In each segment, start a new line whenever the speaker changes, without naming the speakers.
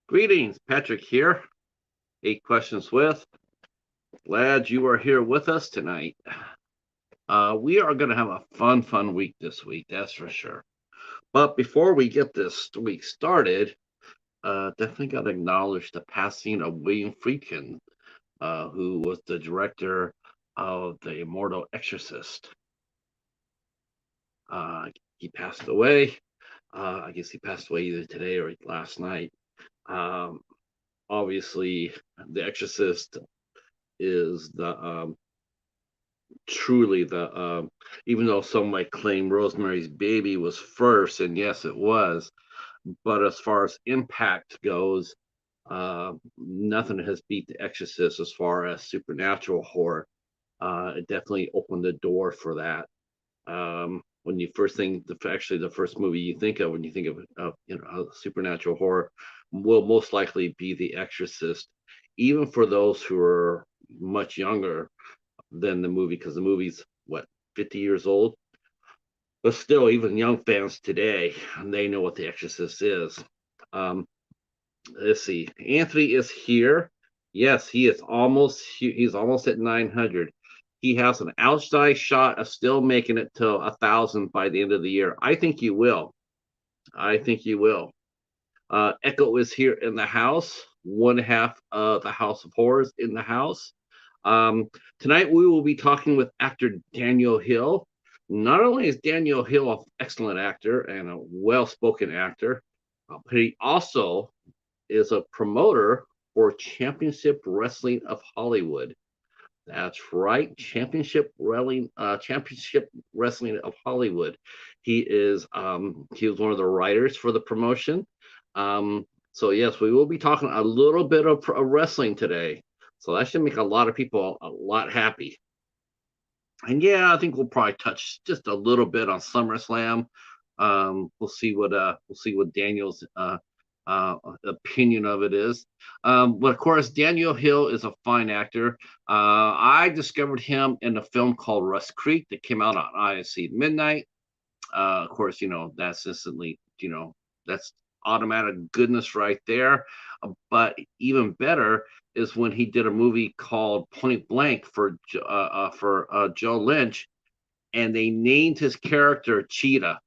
Greetings, Patrick here. 8 Questions with. Glad you are here with us tonight. We are going to have a fun week this week, that's for sure. But before we get this week started, definitely got to acknowledge the passing of William Friedkin, who was the director of The Immortal Exorcist. He passed away. I guess he passed away either today or last night. Obviously, The Exorcist is the truly the even though some might claim Rosemary's Baby was first, and yes, it was, but as far as impact goes, nothing has beat The Exorcist as far as supernatural horror. It definitely opened the door for that. When you first think, actually, the first movie you think of when you think of supernatural horror will most likely be The Exorcist, even for those who are much younger than the movie, because the movie's what, 50 years old, but still, even young fans today, they know what The Exorcist is. um let's see, Anthony is here. Yes, he's almost at 900. He has an outside shot of still making it to 1,000 by the end of the year. I think you will. Echo is here in the house, one half of the House of Horrors in the house. Tonight we will be talking with actor Daniel Hill. Not only is Daniel Hill an excellent actor and a well-spoken actor, but he also is a promoter for Championship Wrestling of Hollywood. That's right, Championship Wrestling of Hollywood. He was one of the writers for the promotion. So yes, we will be talking a little bit of wrestling today. So that should make a lot of people a lot happy. And yeah, I think we'll probably touch just a little bit on SummerSlam. We'll see what Daniel's opinion of it is. But of course, Daniel Hill is a fine actor. I discovered him in a film called Rust Creek that came out on IFC Midnight. Of course, that's instantly, that's automatic goodness right there. But even better is when he did a movie called Point Blank for Joe Lynch, and they named his character Cheetah.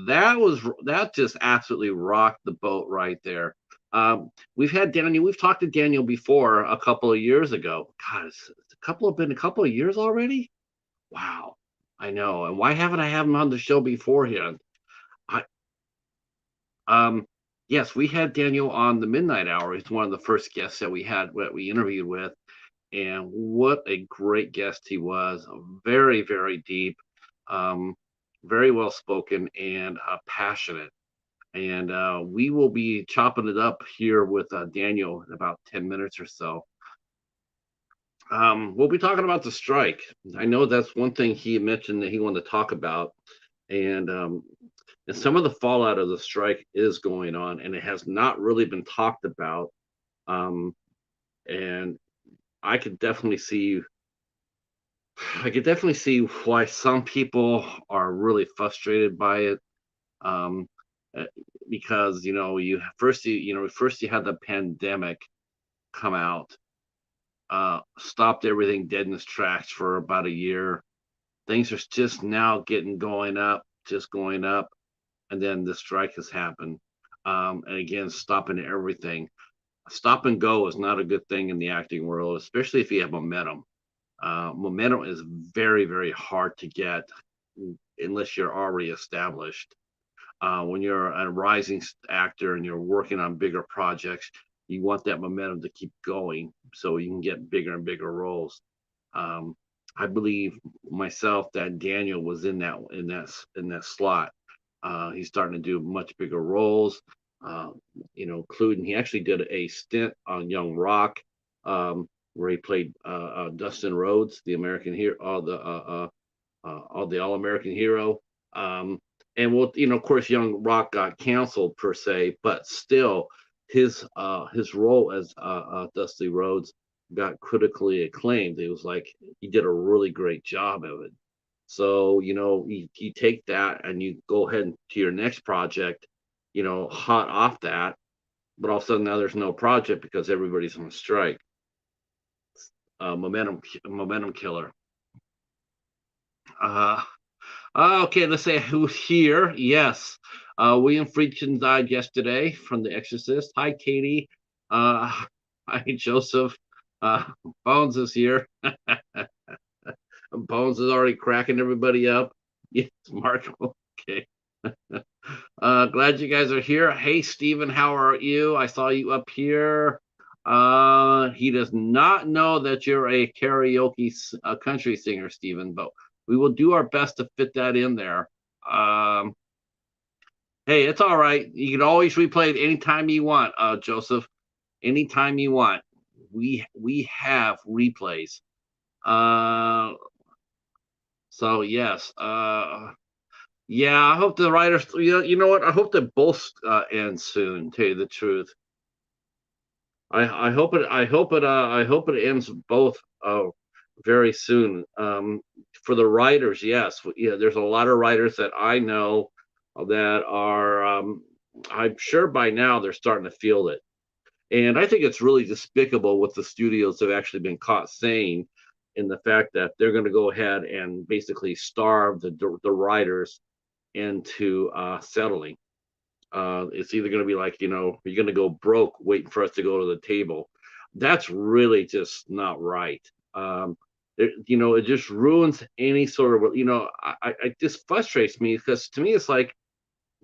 That just absolutely rocked the boat right there. We've talked to Daniel before a couple of years ago. God, been a couple of years already. Wow, I know. And why haven't I had him on the show beforehand? I yes, we had Daniel on the Midnight Hour. He's one of the first guests that we interviewed with, and what a great guest he was. Very deep, um, very well spoken, and passionate. And we will be chopping it up here with Daniel in about 10 minutes or so. We'll be talking about the strike. I know that's one thing he mentioned that he wanted to talk about, and some of the fallout of the strike is going on, and it has not really been talked about. Um, and I could definitely see, I could definitely see why some people are really frustrated by it. Um, uh, because you had the pandemic come out, stopped everything dead in its tracks for about a year. Things are just now going up, and then the strike has happened. And again, stopping everything. Stop and go is not a good thing in the acting world, especially if you have momentum. Momentum is very hard to get unless you're already established. When you're a rising actor and you're working on bigger projects, you want that momentum to keep going so you can get bigger and bigger roles. Um, I believe myself that Daniel was in that slot. He's starting to do much bigger roles. Including he actually did a stint on Young Rock, where he played Dustin Rhodes, the American hero, the All American hero. Um, and of course, Young Rock got canceled per se, but still, his role as Dusty Rhodes got critically acclaimed. It was like he did a really great job of it. So you take that and you go ahead to your next project, hot off that. but all of a sudden now there's no project because everybody's on strike. Momentum killer. Uh, okay, let's say who's here. Yes, William Friedkin died yesterday from The Exorcist. Hi, Katie. Hi, Joseph. Uh, Bones is here. Bones is already cracking everybody up. Yes, Mark. Okay. Glad you guys are here. Hey, Stephen, how are you? I saw you up here. He does not know that you're a karaoke country singer, Stephen, but we will do our best to fit that in there. Um, hey, it's all right. You can always replay it anytime you want, Joseph. Anytime you want. We have replays. Uh, so yes. Yeah, I hope the writers. You know what? I hope they both end soon. To tell you the truth, I hope it. I hope it ends both very soon. For the writers, yes, yeah. There's a lot of writers that I know that are. I'm sure by now they're starting to feel it, and I think it's really despicable what the studios have actually been caught saying, in the fact that they're going to go ahead and basically starve the writers into settling. It's either going to be like, you're going to go broke waiting for us to go to the table. That's really just not right. It just ruins any sort of, it just frustrates me because to me, it's like,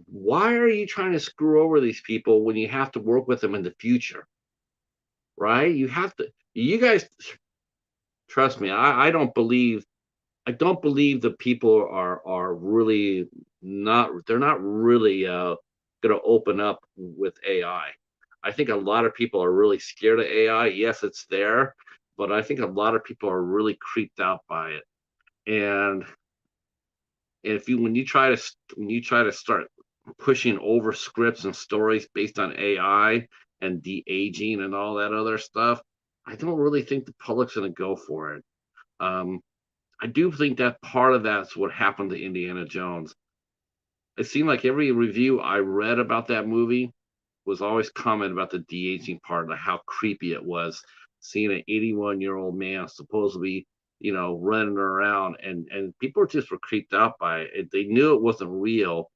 why are you trying to screw over these people when you have to work with them in the future? Right? You guys, trust me, I don't believe the people are really not. They're not really going to open up with AI. I think a lot of people are really scared of AI. Yes, it's there, but I think a lot of people are really creeped out by it. And if you when you try to start pushing over scripts and stories based on AI and de-aging and all that other stuff, I don't really think the public's going to go for it. Um, I do think that part of that's what happened to Indiana Jones. It seemed like every review I read about that movie was always comment about the de-aging part and how creepy it was seeing an 81-year-old man supposedly, running around, and people just were creeped out by it. They knew it wasn't real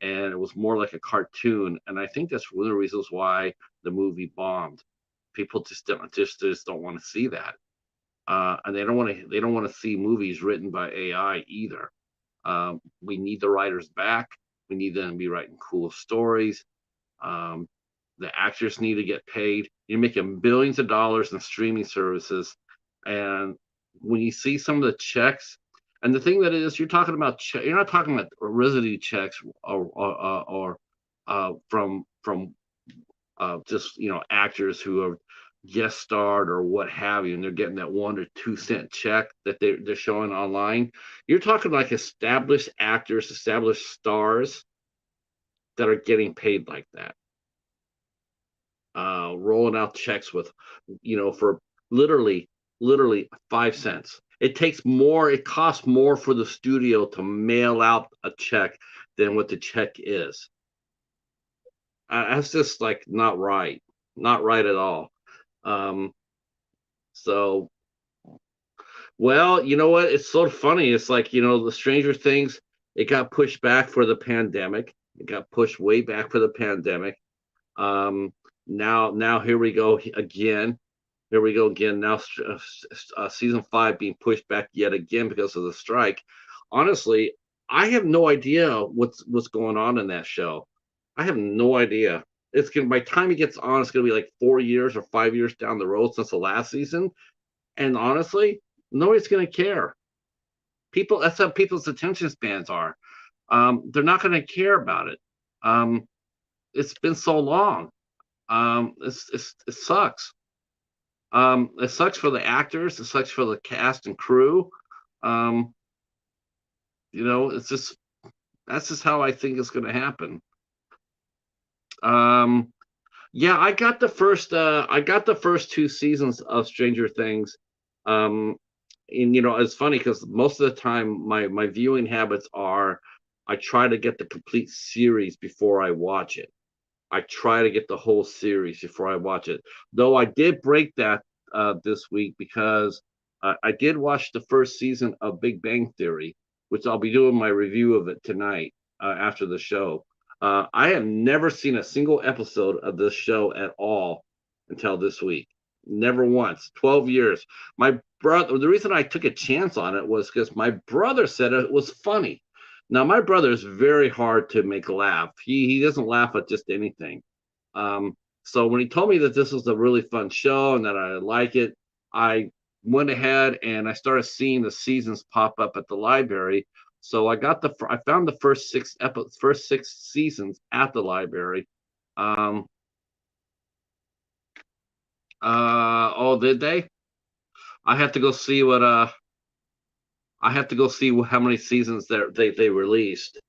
and it was more like a cartoon. And I think that's one of the reasons why the movie bombed. People just don't want to see that. And they don't want to see movies written by AI either. We need the writers back. We need them to be writing cool stories. Um, the actors need to get paid. You're making billions of dollars in streaming services, and when you see some of the checks, and the thing that is, you're not talking about residency checks or from just actors who have guest starred or what have you, and they're getting that 1 or 2 cent check that they're showing online. You're talking like established actors, established stars that are getting paid like that, rolling out checks with, for literally 5 cents. It costs more for the studio to mail out a check than what the check is. That's just like not right, not right at all. Um, so, well, you know what? It's so funny. It's like, the Stranger Things, it got pushed back for the pandemic. It got pushed way back for the pandemic. Now here we go again. Here we go again. Now, season 5 being pushed back yet again because of the strike. Honestly, I have no idea what's going on in that show. I have no idea. By the time it gets on, it's gonna be like 4 years or 5 years down the road since the last season. And honestly, nobody's gonna care. That's how people's attention spans are. They're not gonna care about it. It's been so long. It sucks. It sucks for the actors. It sucks for the cast and crew. Um, it's just that's just how I think it's going to happen. Yeah, I got the first 2 seasons of Stranger Things. And it's funny because most of the time my viewing habits are I try to get the complete series before I watch it. I try to get the whole series before I watch it. Though I did break that this week because I did watch the first season of Big Bang Theory, which I'll be doing my review of it tonight after the show. I have never seen a single episode of this show at all until this week. Never once. 12 years. My brother, the reason I took a chance on it was because my brother said it was funny. Now, my brother is very hard to make laugh. He doesn't laugh at just anything. So when he told me that this was a really fun show and that I like it, I went ahead and I started seeing the seasons pop up at the library. So I found the first six seasons at the library. Um, oh, did they? I have to go see what I have to go see how many seasons they released.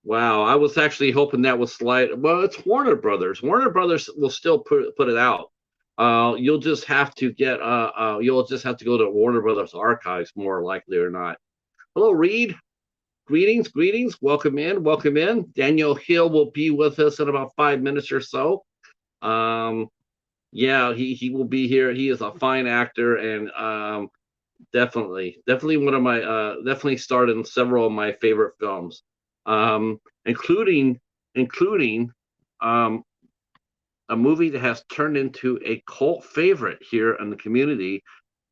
Wow, I was actually hoping that was slight. Well, it's Warner Brothers. Warner Brothers will still put it out. You'll just have to go to Warner Brothers archives, more likely or not. Hello, Reed. Greetings. Welcome in, welcome in. Daniel Hill will be with us in about 5 minutes or so. Um, yeah, he will be here. He is a fine actor and definitely one of my definitely starred in several of my favorite films, including um, a movie that has turned into a cult favorite here in the community,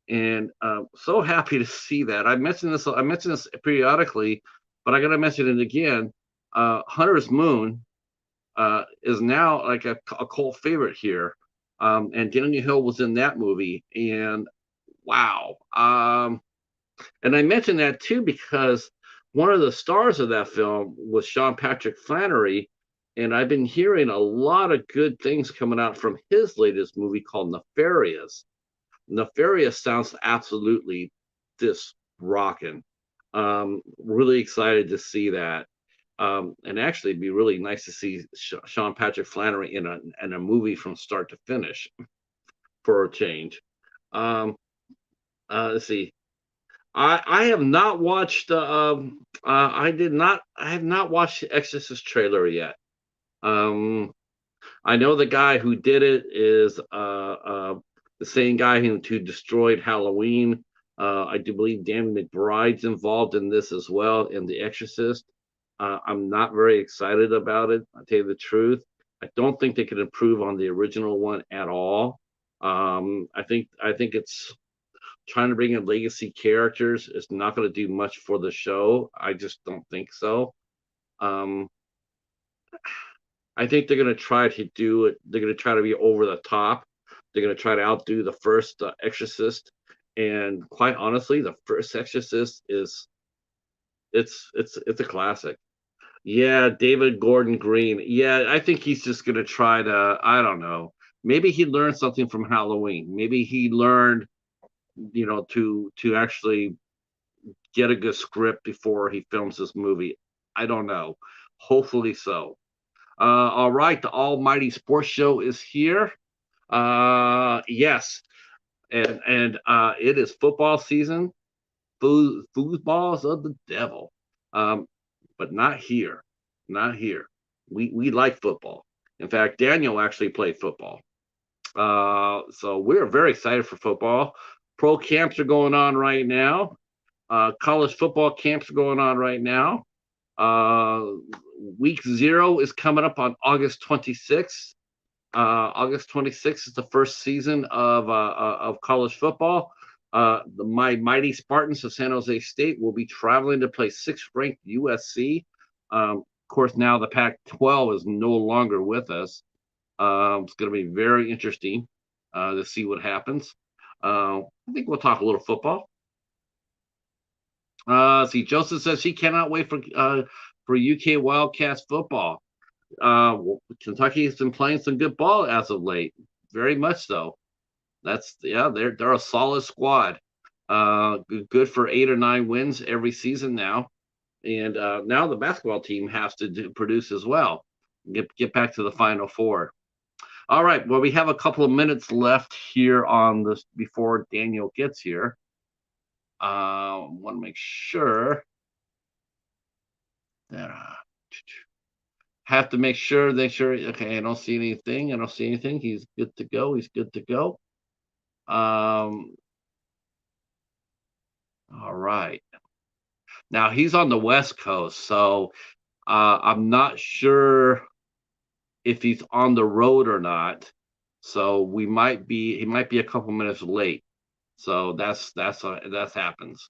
and so happy to see that. I mentioned this periodically, but I got to mention it again. Hunter's Moon is now like a cult favorite here, and Daniel Hill was in that movie, and wow. And I mention that too because one of the stars of that film was Sean Patrick Flannery, and I've been hearing a lot of good things coming out from his latest movie called Nefarious. Nefarious sounds absolutely just rocking. Really excited to see that. And actually, it'd be really nice to see Sean Patrick Flannery in a movie from start to finish for a change. Um, let's see. I have not watched I have not watched the Exorcist trailer yet. Um I know the guy who did it is the same guy who destroyed Halloween. I do believe Dan McBride's involved in this as well in The Exorcist. I'm not very excited about it, I'll tell you the truth. I don't think they could improve on the original one at all. I think it's trying to bring in legacy characters is not going to do much for the show. I just don't think so. Um, I think they're going to try to do it. They're going to try to be over the top. They're going to try to outdo the first Exorcist. And quite honestly, the first Exorcist is it's a classic. Yeah, David Gordon Green. Yeah, I think he's just going to try to. I don't know. Maybe he learned something from Halloween. Maybe he learned, to actually get a good script before he films this movie. I don't know. Hopefully so. All right, the Almighty Sports Show is here. Yes, and it is football season. Foosballs of the devil, um, but not here. Not here. We like football. In fact, Daniel actually played football. So we're very excited for football. Pro camps are going on right now. College football camps are going on right now. Uh, week 0 is coming up on August 26th. August 26th is the first season of college football. My mighty Spartans of San Jose State will be traveling to play 6th-ranked USC. Of course, now the Pac-12 is no longer with us. It's going to be very interesting to see what happens. I think we'll talk a little football. See, Joseph says she cannot wait for UK Wildcats football. Kentucky has been playing some good ball as of late, very much so. They're a solid squad. Good for 8 or 9 wins every season now, and now the basketball team has to produce as well. Get back to the Final Four. All right. Well, we have a couple of minutes left here on this before Daniel gets here. Want to make sure that have to make sure. Okay, I don't see anything. I don't see anything. He's good to go. He's good to go. Um, all right. Now he's on the West Coast, so I'm not sure if he's on the road or not. So he might be a couple minutes late. So that happens.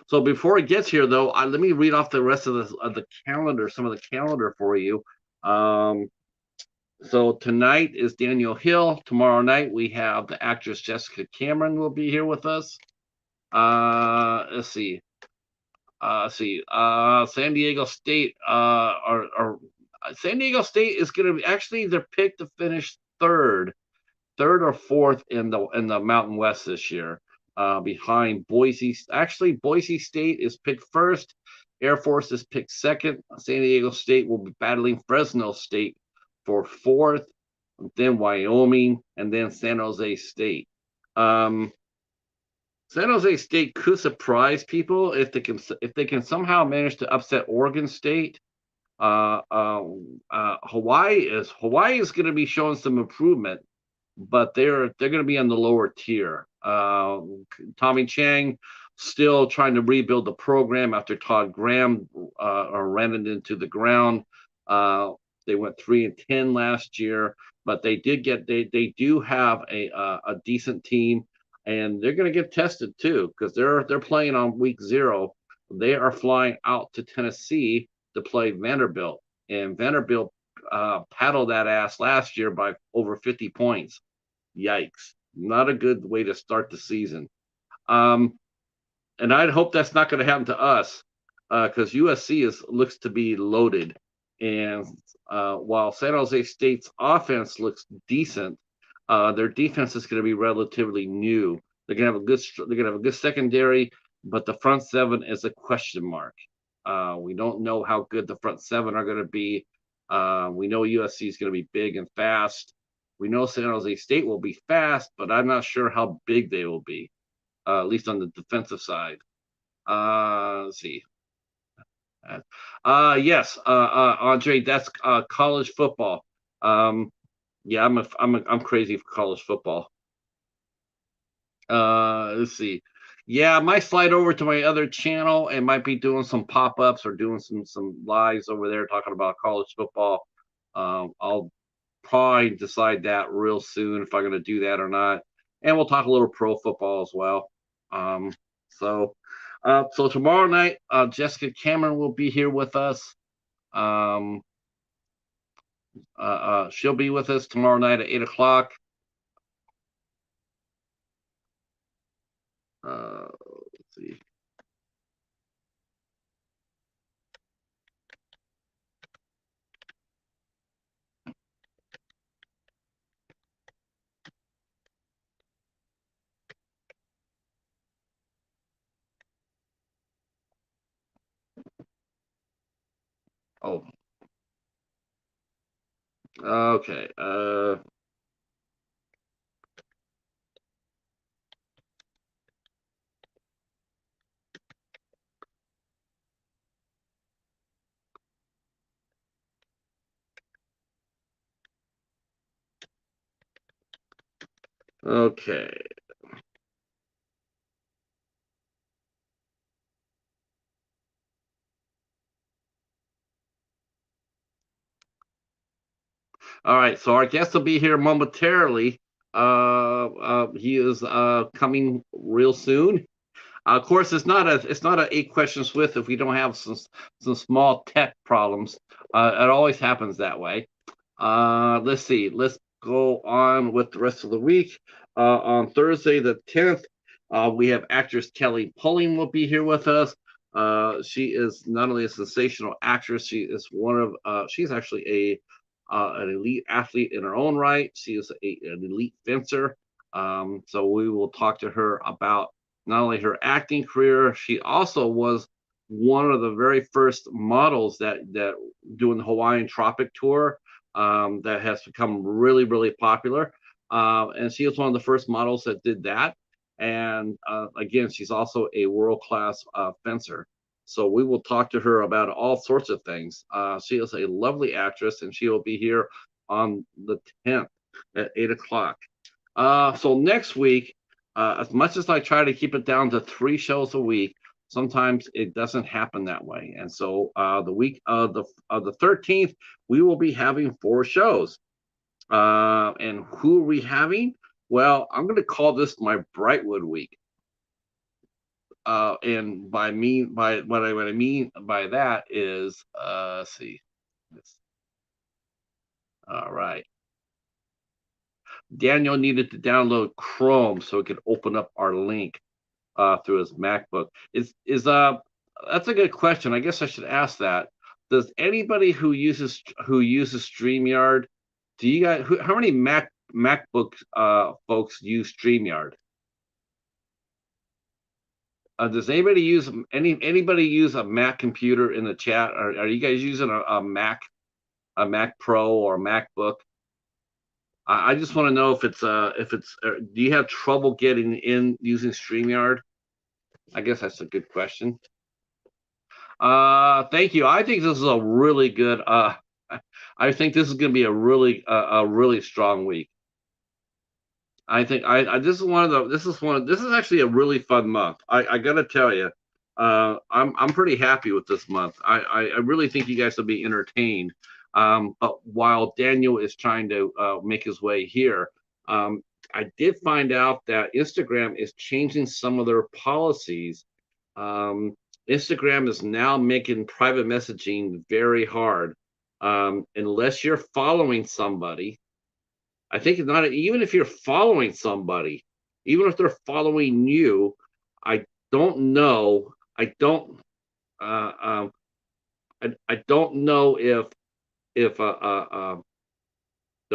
So before it gets here, though, let me read off the rest of the calendar, some of the calendar for you. Um, so tonight is Daniel Hill. Tomorrow night we have the actress Jessica Cameron will be here with us. Let's see. San Diego State San Diego State is going to be actually they're picked to finish third or fourth in the Mountain West this year, behind Boise. Actually, Boise State is picked first. Air Force is picked second. San Diego State will be battling Fresno State for fourth, then Wyoming, and then San Jose State. Um, San Jose State could surprise people if they can somehow manage to upset Oregon State. Hawaii is going to be showing some improvement, but they're going to be on the lower tier. Tommy Chang still trying to rebuild the program after Todd Graham ran it into the ground. They went 3-10 last year, but they do have a decent team, and they're going to get tested too because they're playing on week 0. They are flying out to Tennessee to play Vanderbilt, and Vanderbilt paddled that ass last year by over 50 points. Yikes. Not a good way to start the season. And I'd hope that's not going to happen to us because USC looks to be loaded. And while San Jose State's offense looks decent, their defense is going to be relatively new. They're going to have a good secondary, but the front seven is a question mark. We don't know how good the front seven are going to be. We know USC is going to be big and fast. We know San Jose State will be fast, but I'm not sure how big they will be, at least on the defensive side. Let's see. Yes, Andre, that's college football. Yeah, I'm crazy for college football. Let's see. Yeah, I might slide over to my other channel and might be doing some pop-ups or doing some lives over there talking about college football. I'll probably decide that real soon if I'm going to do that or not. And we'll talk a little pro football as well. So tomorrow night, Jessica Cameron will be here with us. She'll be with us tomorrow night at 8:00. Let's see. Oh, okay. Okay. All right. So our guest will be here momentarily. He is coming real soon. Of course, it's not a 8 questions with if we don't have some small tech problems. It always happens that way. Let's see. Let's go on with the rest of the week. On Thursday the 10th, we have actress Kelly Pulling will be here with us. She is not only a sensational actress, she's actually an elite athlete in her own right. She is an elite fencer. So we will talk to her about not only her acting career, she also was one of the very first models that doing the Hawaiian Tropic Tour, that has become really, really popular. And she was one of the first models that did that. And again, she's also a world-class fencer. So we will talk to her about all sorts of things. She is a lovely actress, and she will be here on the 10th at 8 o'clock. So next week, as much as I try to keep it down to 3 shows a week, sometimes it doesn't happen that way. And so the week of the 13th, we will be having 4 shows. And who are we having? Well, I'm going to call this my Brightwood week. And by what I mean by that is, let's see. All right. Daniel needed to download Chrome so he could open up our link through his MacBook. That's a good question. I guess I should ask that. Does anybody who uses StreamYard, do you guys how many MacBook folks use StreamYard? Does anybody use a Mac computer in the chat? Are you guys using a Mac Pro or a MacBook? I just want to know if it's do you have trouble getting in using StreamYard? I guess that's a good question. Thank you. I think this is a really good. I think this is going to be a really strong week. I think this is actually a really fun month. I gotta tell you, I'm pretty happy with this month. I really think you guys will be entertained. But while Daniel is trying to make his way here, I did find out that Instagram is changing some of their policies. Instagram is now making private messaging very hard. Unless you're following somebody, I think it's not even if you're following somebody, even if they're following you, I don't know. I don't. I don't know if the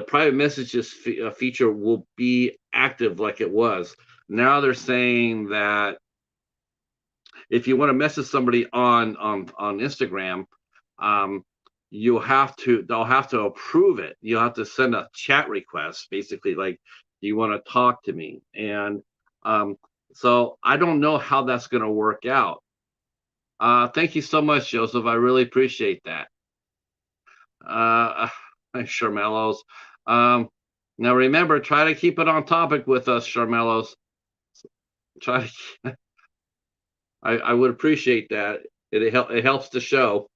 private messages feature will be active like it was. Now they're saying that if you want to message somebody on Instagram, they'll have to approve it. You'll have to send a chat request, basically, like, do you want to talk to me? And so I don't know how that's going to work out. Thank you so much, Joseph. I really appreciate that. Charmelos. Now remember, try to keep it on topic with us, Charmelos. Try to. I would appreciate that. It helps the show.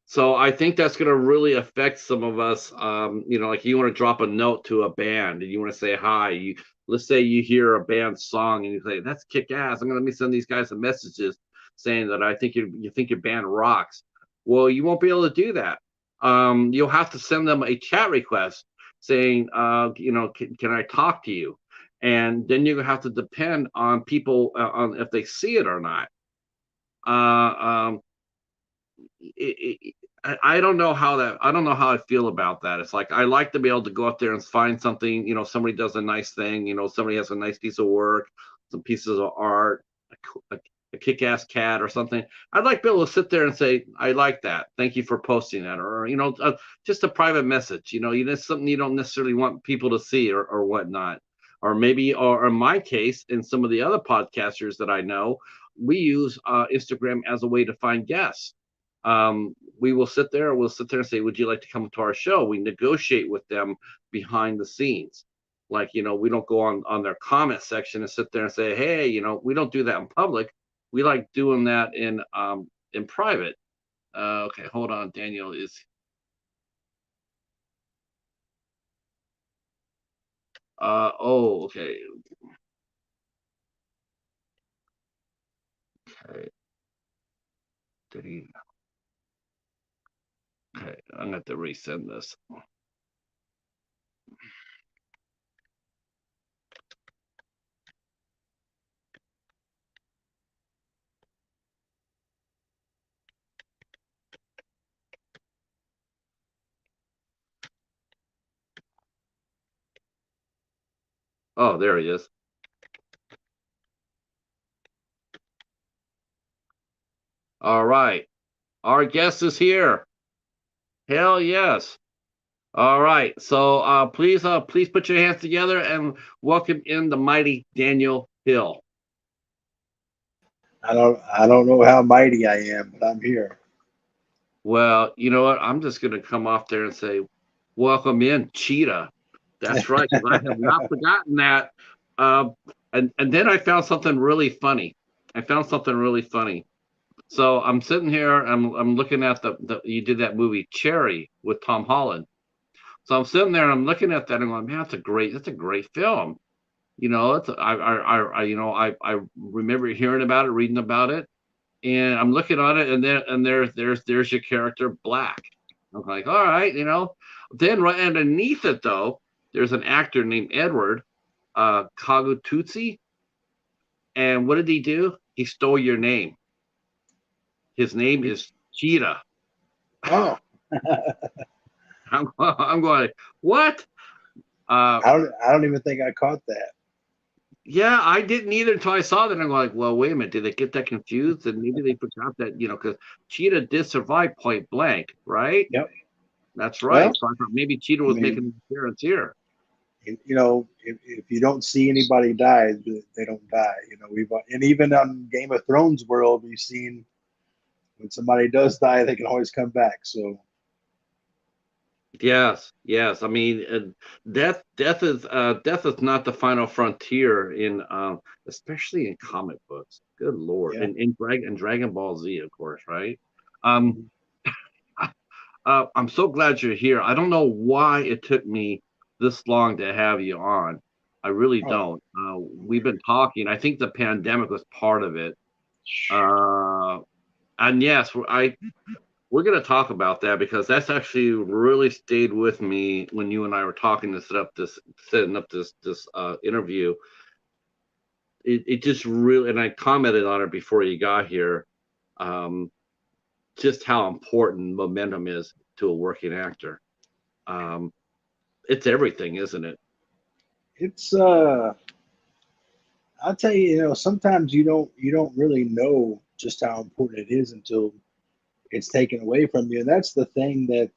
So I think that's going to really affect some of us. Like you want to drop a note to a band and you want to say hi. Let's say you hear a band song and you say, "That's kick ass. I'm going to send these guys some messages saying that I think you think your band rocks." Well, you won't be able to do that. You'll have to send them a chat request saying, can I talk to you? And then you have to depend on people on if they see it or not. I don't know how I feel about that. It's like I like to be able to go up there and find something. Somebody does a nice thing. Somebody has a nice piece of work, some pieces of art, a kick-ass cat or something. I'd like to be able to sit there and say, I like that. Thank you for posting that. Or, just a private message. It's something you don't necessarily want people to see or whatnot. Or maybe, or in my case, in some of the other podcasters that I know, we use Instagram as a way to find guests. We'll sit there and say, would you like to come to our show? We negotiate with them behind the scenes. Like, we don't go on their comment section and sit there and say, hey, we don't do that in public. We like doing that in private. Okay, hold on. Daniel is. Okay. Okay. Did he? Okay, I'm going to have to resend this. Oh, there he is. All right. Our guest is here. Hell yes. All right. So please put your hands together and welcome in the mighty Daniel Hill.
I don't know how mighty I am, but I'm here.
Well, you know what? I'm just going to come off there and say, welcome in, Cheetah. That's right, because I have not forgotten that. Um, and then I found something really funny. I found something really funny. So I'm sitting here, I'm looking at the you did that movie Cherry with Tom Holland. So I'm sitting there and I'm looking at that and I'm going, man, that's a great film. You know, I remember hearing about it, reading about it, and I'm looking on it, and there's your character Black. I'm like, all right, you know. Then right underneath it though, there's an actor named Edward Kagututsi, and what did he do? He stole your name. His name is Cheetah.
Oh,
I'm going, what? Uh,
I don't even think I caught that.
yeah, I didn't either until I saw that. I'm like, well, wait a minute, did they get that confused? And maybe they forgot that, you know, because Cheetah did survive Point Blank, right?
Yep.
That's
Well,
right. So I thought maybe Cheetah
I
was making
mean,
an appearance here.
if you don't see anybody die, they don't die. And even on Game of Thrones world, we've seen when somebody does die, they can always come back. So
Yes, yes. I mean, death is not the final frontier in, especially in comic books. Good Lord,
yeah.
and Dragon Ball Z, of course, right? Um,
Mhm.
I'm so glad you're here. I don't know why it took me this long to have you on. I really
Oh,
don't. We've been talking. I think the pandemic was part of it. Uh, and yes, we're going to talk about that because that's actually really stayed with me when you and I were talking to setting up this interview. It just really, and I commented on it before you got here. Um, just how important momentum is to a working actor. Um, it's everything, isn't it?
it's I'll tell you, sometimes you don't really know just how important it is until it's taken away from you. And that's the thing that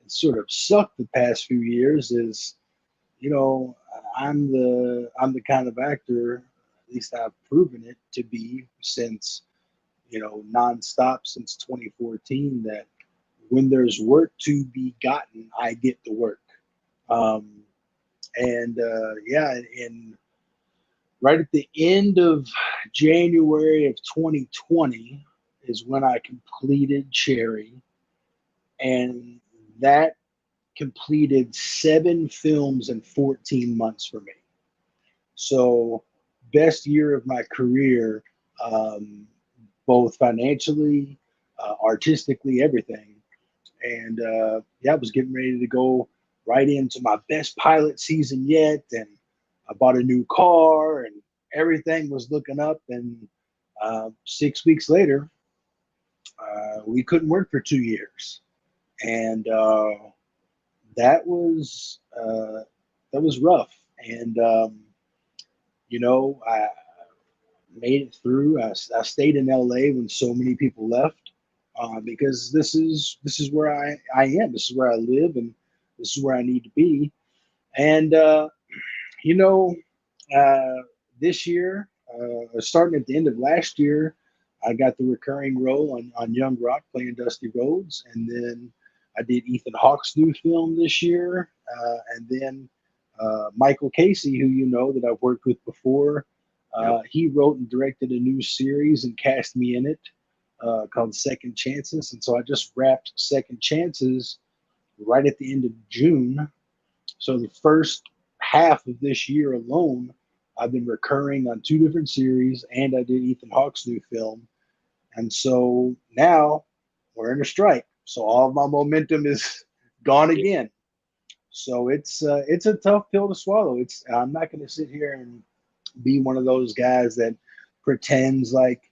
sort of sucked the past few years is, you know, I'm the kind of actor, at least I've proven it to be since, nonstop since 2014, that when there's work to be gotten, I get the work. Um, and yeah, and right at the end of January of 2020 is when I completed Cherry, and that completed 7 films in 14 months for me. So, best year of my career, um, both financially, artistically, everything. And yeah, I was getting ready to go right into my best pilot season yet. And I bought a new car, and everything was looking up. And 6 weeks later, we couldn't work for 2 years. And that was uh, that was rough. And I made it through. I stayed in LA when so many people left, because this is where I am. This is where I live, and this is where I need to be. And you know, uh, this year, starting at the end of last year, I got the recurring role on Young Rock playing Dusty Rhodes, and then I did Ethan Hawke's new film this year, and then Michael Casey, who that I've worked with before.
Yep.
He wrote and directed a new series and cast me in it, called Second Chances. And so I just wrapped Second Chances right at the end of June. So the first half of this year alone, I've been recurring on 2 different series, and I did Ethan Hawke's new film. And so now we're in a strike. So all of my momentum is gone
Yeah.
again. So it's a tough pill to swallow. I'm not going to sit here and be one of those guys that pretends like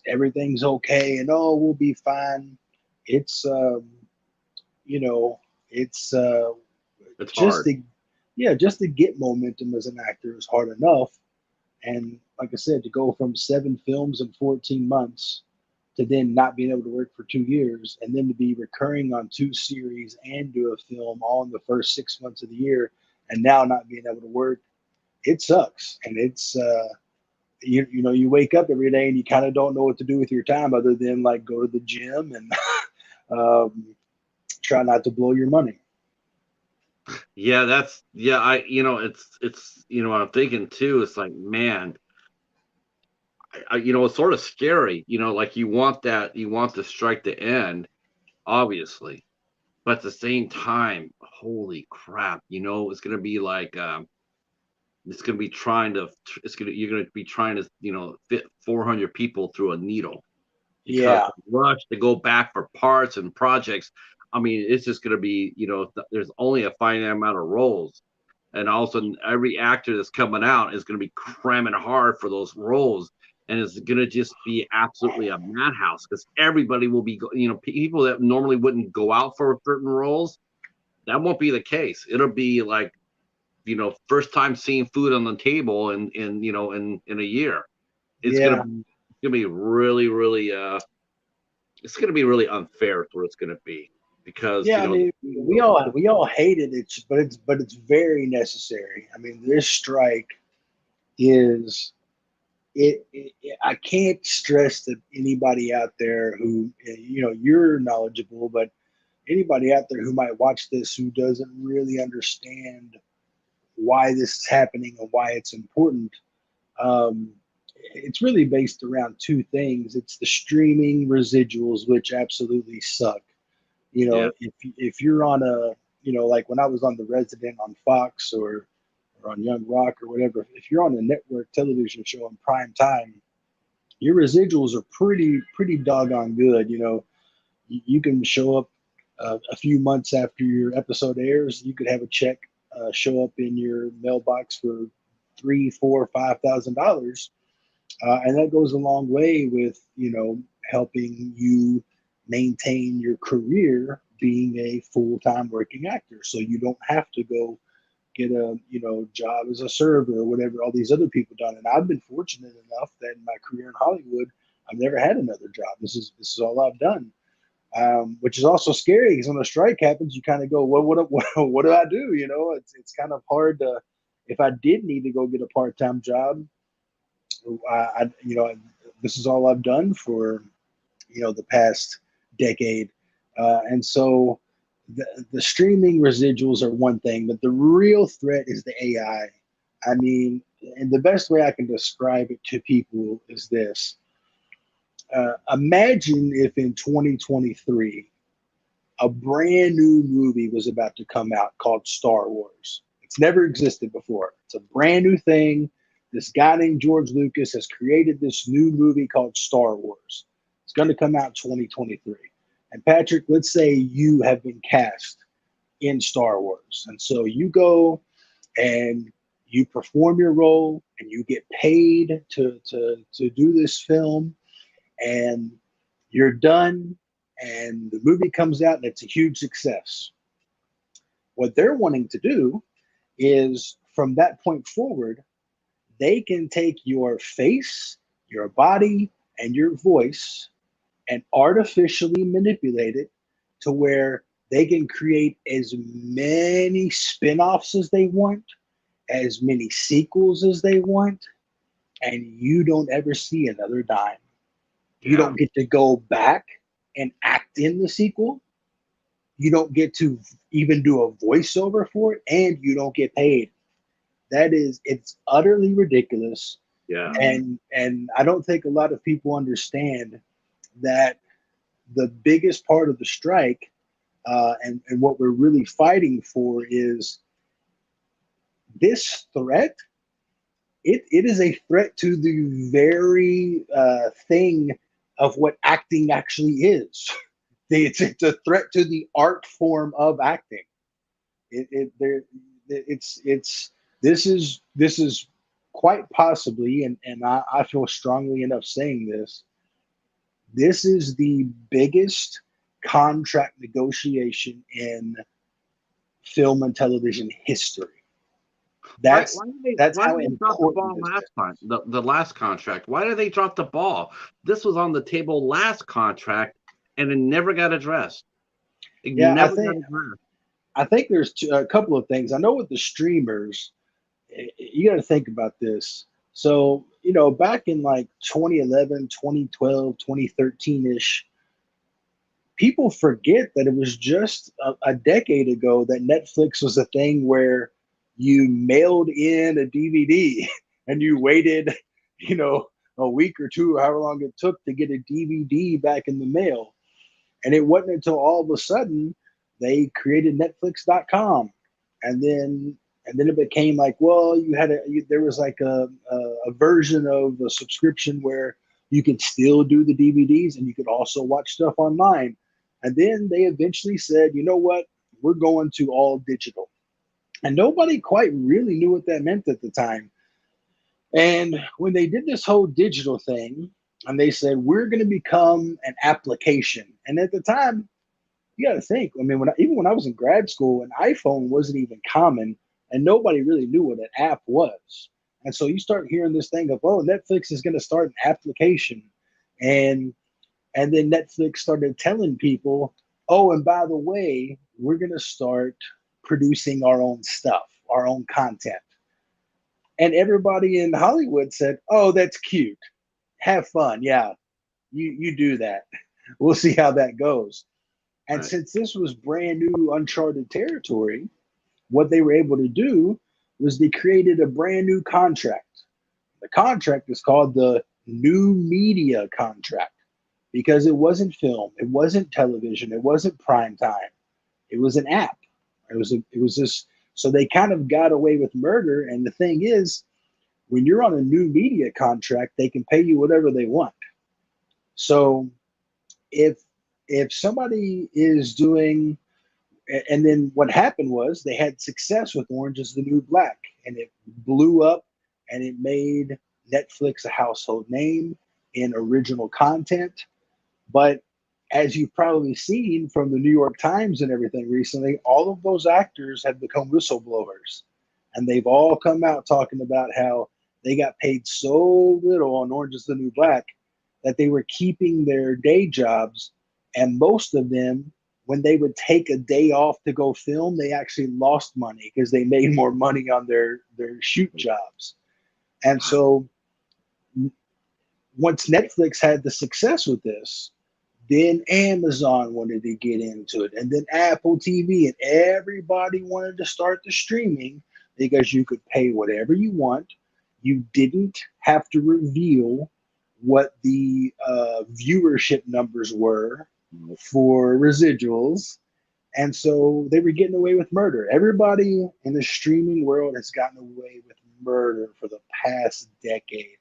everything's okay and oh we'll be fine. It's you know it's
It's
just
hard.
to just to get momentum as an actor is hard enough. And like I said, to go from 7 films in 14 months to then not being able to work for 2 years, and then to be recurring on 2 series and do a film all in the first 6 months of the year, and now not being able to work, it sucks. And you know, you wake up every day and you kind of don't know what to do with your time other than like go to the gym and um, try not to blow your money.
Yeah, it's I'm thinking too. It's like, man, it's sort of scary. Like you want the strike to end, obviously, but at the same time, holy crap, it's gonna be like it's gonna be trying to you're gonna be trying to fit 400 people through a needle because
Yeah,
the rush to go back for parts and projects. I mean, it's just gonna be there's only a finite amount of roles, and all of a sudden every actor that's coming out is gonna be cramming hard for those roles. And it's gonna just be absolutely a madhouse because everybody will be, people that normally wouldn't go out for certain roles, that won't be the case. It'll be like, first time seeing food on the table in a year. It's gonna
yeah,
be really, really it's gonna be really unfair is what it's gonna be because
yeah. I mean, we all hated it, but it's very necessary. I mean, this strike is I can't stress that anybody out there who, you know, you're knowledgeable, but anybody out there who might watch this who doesn't really understand why this is happening and why it's important. Um, it's really based around two things. It's the streaming residuals, which absolutely suck. You
yeah.
know, if you're on a, you know, like when I was on The Resident on Fox or on Young Rock or whatever, if you're on a network television show in prime time, your residuals are pretty doggone good. You know, you can show up a few months after your episode airs. You could have a check show up in your mailbox for $3, $4, $5,000, and that goes a long way with, you know, helping you maintain your career being a full-time working actor. So you don't have to go get a, you know, job as a server or whatever all these other people done. And I've been fortunate enough that in my career in Hollywood, I've never had another job. This is all I've done, which is also scary because when a strike happens, you kind of go, well, what do I do? You know, it's kind of hard to. If I did need to go get a part-time job, you know, this is all I've done for, you know, the past decade, and so the streaming residuals are one thing, but the real threat is the AI. I mean, and the best way I can describe it to people is this: imagine if in 2023 a brand new movie was about to come out called Star Wars. It's never existed before. It's a brand new thing. This guy named George Lucas has created this new movie called Star Wars. It's going to come out 2023. And Patrick, let's say you have been cast in Star Wars. And so you go and you perform your role and you get paid to do this film, and you're done, and the movie comes out and it's a huge success. What they're wanting to do is from that point forward, they can take your face, your body, and your voice and artificially manipulate it to where they can create as many spin-offs as they want, as many sequels as they want, and you don't ever see another dime. You
Yeah.
don't get to go back and act in the sequel. You don't get to even do a voiceover for it, and you don't get paid. It's utterly ridiculous.
Yeah.
And I don't think a lot of people understand that the biggest part of the strike, and what we're really fighting for is this threat. It is a threat to the very thing of what acting actually is. It's a threat to the art form of acting. It's this is quite possibly, and I feel strongly enough saying this. This is the biggest contract negotiation in film and television history.
Why
That's
why did they
that's
why
how
did they drop the
important
ball
this
last
is.
time? The last contract. Why did they drop the ball? This was on the table last contract and it never got addressed. It
Yeah,
never got addressed.
I think there's a couple of things. I know with the streamers, you got to think about this. So you know, back in like 2011, 2012, 2013-ish, people forget that it was just a decade ago that Netflix was a thing where you mailed in a DVD and you waited, you know, a week or two, however long it took to get a DVD back in the mail. And it wasn't until all of a sudden they created Netflix.com, and then it became like, well, there was like a version of a subscription where you could still do the DVDs and you could also watch stuff online. And then they eventually said, you know what, we're going to all digital. And nobody quite really knew what that meant at the time. And when they did this whole digital thing, and they said, we're going to become an application. And at the time, you got to think, I mean, even when I was in grad school, an iPhone wasn't even common, and nobody really knew what an app was. And so you start hearing this thing of, oh, Netflix is going to start an application. And then Netflix started telling people, oh, and by the way, we're going to start producing our own stuff, our own content. And everybody in Hollywood said, oh, that's cute. Have fun. Yeah, you do that. We'll see how that goes. And
Right.
since this was brand new, uncharted territory, what they were able to do was they created a brand new contract. The contract is called the New Media Contract because it wasn't film, it wasn't television, it wasn't prime time. It was an app. It was this. So they kind of got away with murder. And the thing is, when you're on a new media contract, they can pay you whatever they want. So if somebody is doing, and then what happened was they had success with Orange is the New Black, and it blew up, and it made Netflix a household name in original content. But as you've probably seen from the New York Times and everything recently, all of those actors have become whistleblowers, and they've all come out talking about how they got paid so little on Orange is the New Black that they were keeping their day jobs. And most of them, when they would take a day off to go film, they actually lost money because they made more money on their shoot jobs. And so once Netflix had the success with this, then Amazon wanted to get into it, and then Apple TV, and everybody wanted to start the streaming because you could pay whatever you want. You didn't have to reveal what the viewership numbers were for residuals. And so they were getting away with murder. Everybody in the streaming world has gotten away with murder for the past decade.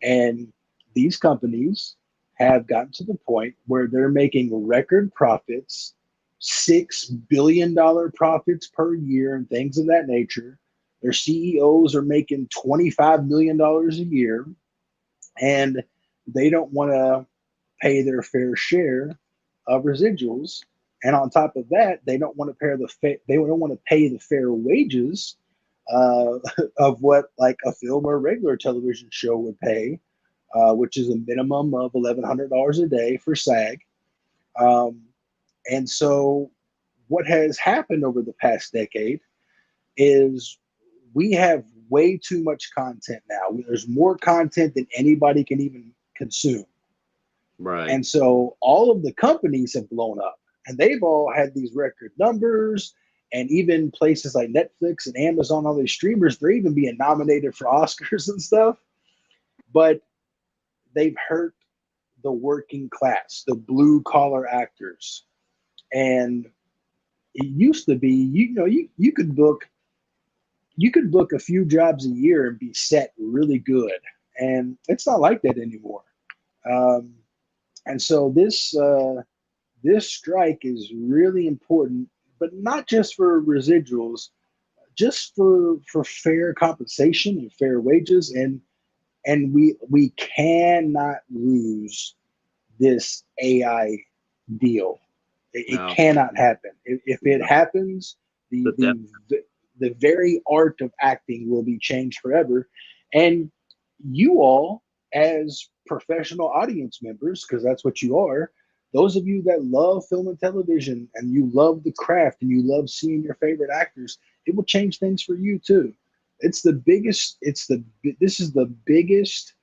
And these companies have gotten to the point where they're making record profits, $6 billion profits per year, and things of that nature. Their CEOs are making $25 million a year, and they don't want to pay their fair share of residuals. And on top of that, they don't want to pay the fair wages of what like a film or a regular television show would pay, which is a minimum of $1,100 a day for SAG. And so what has happened over the past decade is we have way too much content now. There's more content than anybody can even consume.
Right.
And so all of the companies have blown up, and they've all had these record numbers. And even places like Netflix and Amazon, all these streamers, they're even being nominated for Oscars and stuff. But they've hurt the working class, the blue collar actors. And it used to be, you could book a few jobs a year and be set really good. And it's not like that anymore. And so this strike is really important, but not just for residuals, just for fair compensation and fair wages. And we cannot lose this AI deal. It cannot happen. If it happens, the very art of acting will be changed forever. And you all, as professional audience members, because that's what you are, those of you that love film and television and you love the craft and you love seeing your favorite actors, it will change things for you too. It's the biggest. This is the biggest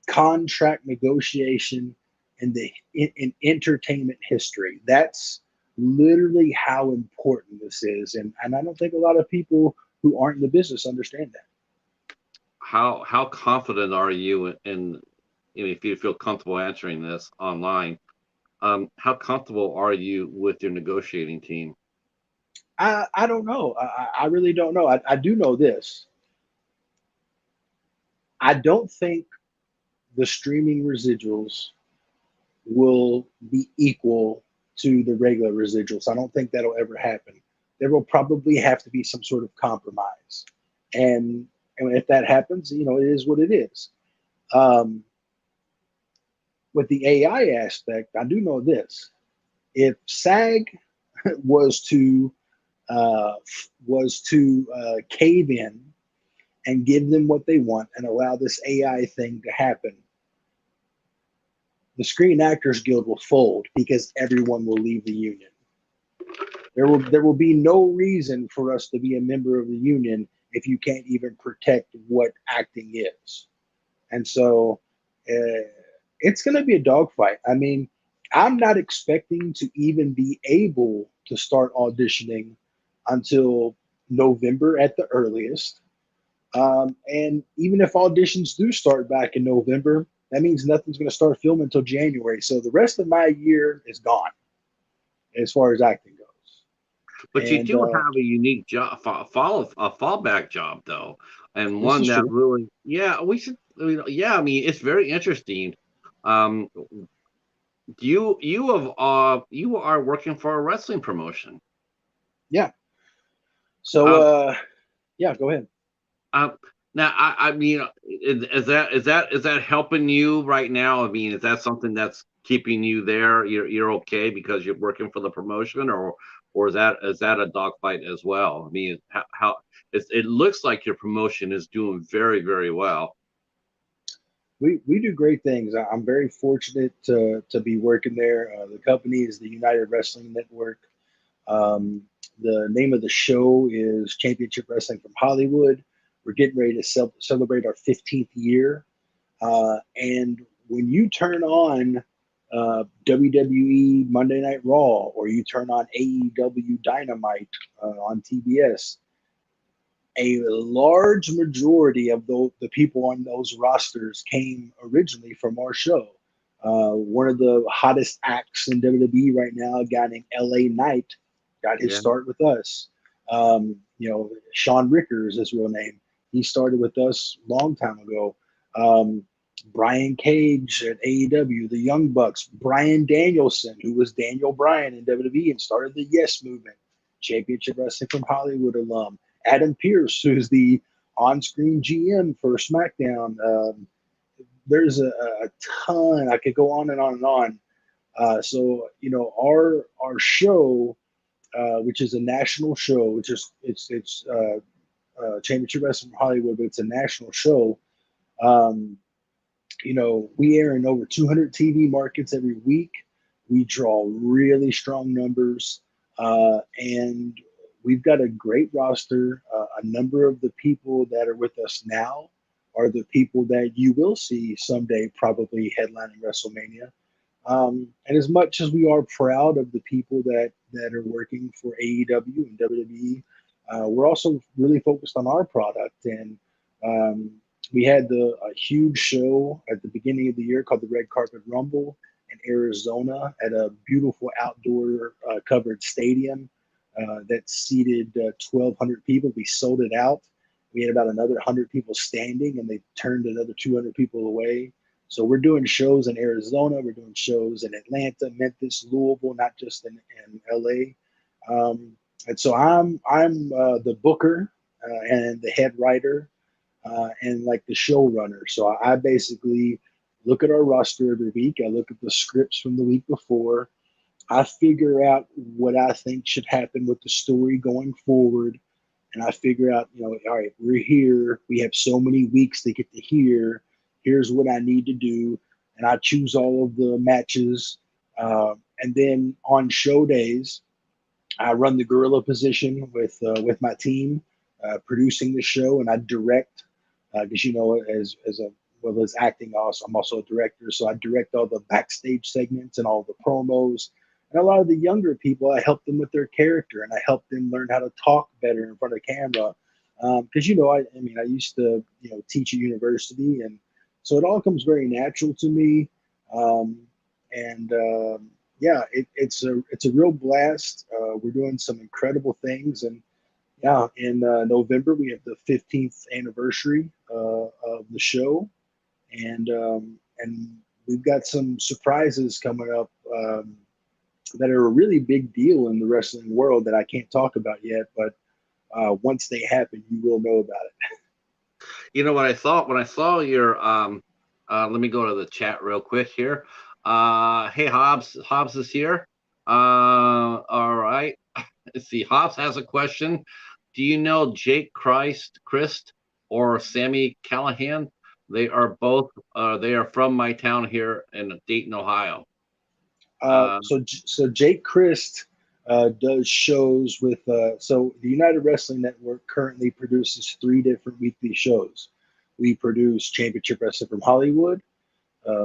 contract negotiation in entertainment history. That's literally how important this is, and I don't think a lot of people who aren't in the business understand that.
How confident are you in, if you feel comfortable answering this online, how comfortable are you with your negotiating team?
I don't know. I really don't know. I do know this. I don't think the streaming residuals will be equal to the regular residuals. I don't think that'll ever happen. There will probably have to be some sort of compromise, and and if that happens, you know, it is what it is. Um, with the AI aspect, I do know this: if SAG was to uh, cave in and give them what they want and allow this AI thing to happen, the Screen Actors Guild will fold because everyone will leave the union. There will be no reason for us to be a member of the union if you can't even protect what acting is. And so it's going to be a dogfight. I mean, I'm not expecting to even be able to start auditioning until November at the earliest. And even if auditions do start back in November, that means nothing's going to start filming until January. So the rest of my year is gone as far as acting goes.
But you
And
do have a unique job, a fallback job though, and
this
one
is
that
true.
really, yeah, we should, yeah, I mean, it's very interesting. Um, you are working for a wrestling promotion.
Yeah. So,
Um,
yeah, go ahead.
um, now I mean, is that helping you right now? I mean, is that something that's keeping you there? You're okay because you're working for the promotion, or is that a dogfight as well? I mean, how it looks like your promotion is doing very, very well.
We do great things. I'm very fortunate to be working there. The company is the United Wrestling Network. Um, the name of the show is Championship Wrestling from Hollywood. We're getting ready to celebrate our 15th year. And when you turn on WWE Monday Night Raw or you turn on AEW Dynamite on TBS, a large majority of the people on those rosters came originally from our show. One of the hottest acts in WWE right now, a guy named LA Knight, got his
Yeah,
start with us. Sean Ricker is his real name. He started with us a long time ago. Um, Brian Cage at AEW, the Young Bucks, Brian Danielson, who was Daniel Bryan in WWE and started the Yes Movement, Championship Wrestling from Hollywood alum. Adam Pearce, who's the on-screen GM for SmackDown. There's a ton. I could go on and on and on. So our show, which is a national show, which is Championship Wrestling from Hollywood, but it's a national show. Um, we air in over 200 TV markets every week. We draw really strong numbers, and we've got a great roster. A number of the people that are with us now are the people that you will see someday, probably headlining WrestleMania. And as much as we are proud of the people that are working for AEW and WWE, we're also really focused on our product. And um, we had a huge show at the beginning of the year called the Red Carpet Rumble in Arizona at a beautiful outdoor covered stadium that seated 1,200 people. We sold it out. We had about another 100 people standing, and they turned another 200 people away. So we're doing shows in Arizona, we're doing shows in Atlanta, Memphis, Louisville, not just in LA. And so I'm the booker and the head writer and like the showrunner. So I basically look at our roster every week. I look at the scripts from the week before. I figure out what I think should happen with the story going forward. And I figure out, all right, we're here. We have so many weeks to get to here. Here's what I need to do. And I choose all of the matches. And then on show days, I run the gorilla position with my team. producing the show, and I direct because as a well as acting, also I'm also a director, so I direct all the backstage segments and all the promos. And a lot of the younger people, I help them with their character, and I help them learn how to talk better in front of camera. Because I mean, I used to teach at university, and so it all comes very natural to me. Um, and Yeah, it's a real blast. We're doing some incredible things, and yeah, in November we have the 15th anniversary of the show, and we've got some surprises coming up that are a really big deal in the wrestling world that I can't talk about yet, but once they happen, you will know about it.
You know what I thought when I saw your let me go to the chat real quick here. Hey Hobbs is here. All right. Let's see. Hobbs has a question. Do you know Jake Christ or Sammy Callahan? They are both they are from my town here in Dayton, Ohio.
So Jake Christ does shows with so the United Wrestling Network currently produces 3 different weekly shows. We produce Championship Wrestling from Hollywood.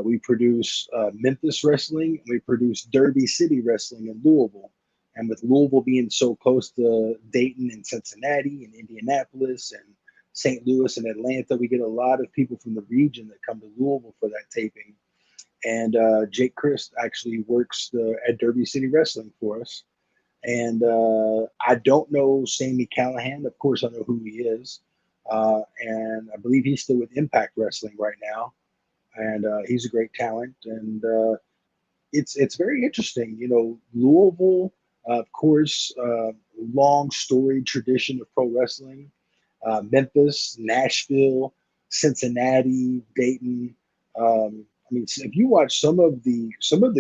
We produce Memphis Wrestling. We produce Derby City Wrestling in Louisville. And with Louisville being so close to Dayton and Cincinnati and Indianapolis and St. Louis and Atlanta, we get a lot of people from the region that come to Louisville for that taping. And Jake Christ actually works at Derby City Wrestling for us. And I don't know Sammy Callahan. Of course, I know who he is. And I believe he's still with Impact Wrestling right now. And he's a great talent. And it's very interesting. Louisville, of course, long storied tradition of pro wrestling. Memphis, Nashville, Cincinnati, Dayton. I mean, if you watch some of the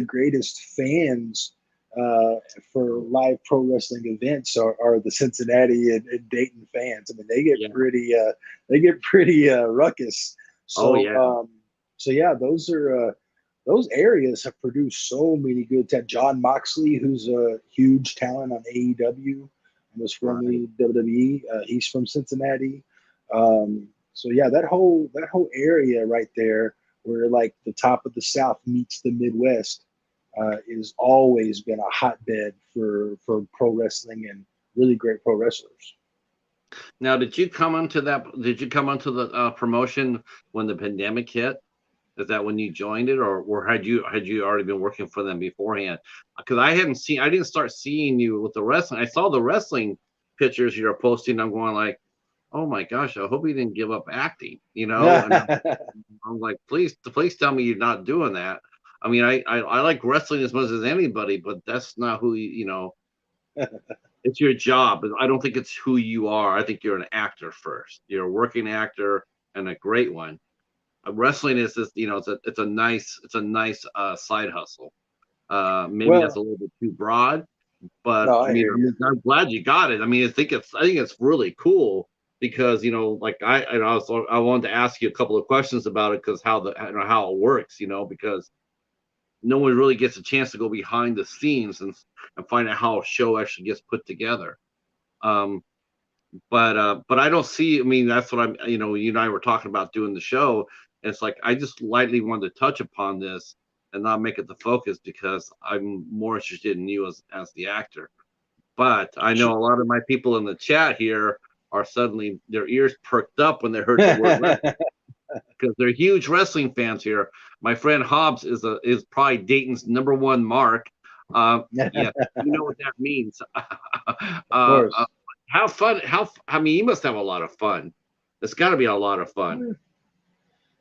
greatest fans for live pro wrestling events are the Cincinnati and Dayton fans. I mean, they get pretty ruckus.
Oh
So
yeah.
so yeah, those areas have produced so many good talent. John Moxley, who's a huge talent on AEW and was formerly WWE, he's from Cincinnati. So yeah, that whole area right there, where like the top of the South meets the Midwest, is always been a hotbed for pro wrestling and really great pro wrestlers.
Now, did you come onto that? Did you come onto the promotion when the pandemic hit? Is that when you joined it, or had you already been working for them beforehand? Because I didn't start seeing you with the wrestling. I saw the wrestling pictures you're posting. I'm going like, oh my gosh, I hope he didn't give up acting, And I'm like, please tell me you're not doing that. I mean, I like wrestling as much as anybody, but that's not who it's your job. I don't think it's who you are. I think you're an actor first. You're a working actor and a great one. Wrestling is this, it's a nice side hustle. Maybe that's
Well,
a little bit too broad, but
no,
I
I
mean,
hear you.
I'm glad you got it. I mean, I think it's really cool because like I wanted to ask you a couple of questions about it because how it works, because no one really gets a chance to go behind the scenes and find out how a show actually gets put together. Um, but I don't see. I mean, that's what I'm. You and I were talking about doing the show. And it's like I just lightly wanted to touch upon this and not make it the focus because I'm more interested in you as the actor. But I know a lot of my people in the chat here are suddenly their ears perked up when they heard the word wrestling because they're huge wrestling fans here. My friend Hobbs is probably Dayton's #1 mark. Yeah, you know what that means.
Of course.
How fun? I mean, you must have a lot of fun. It's got to be a lot of fun.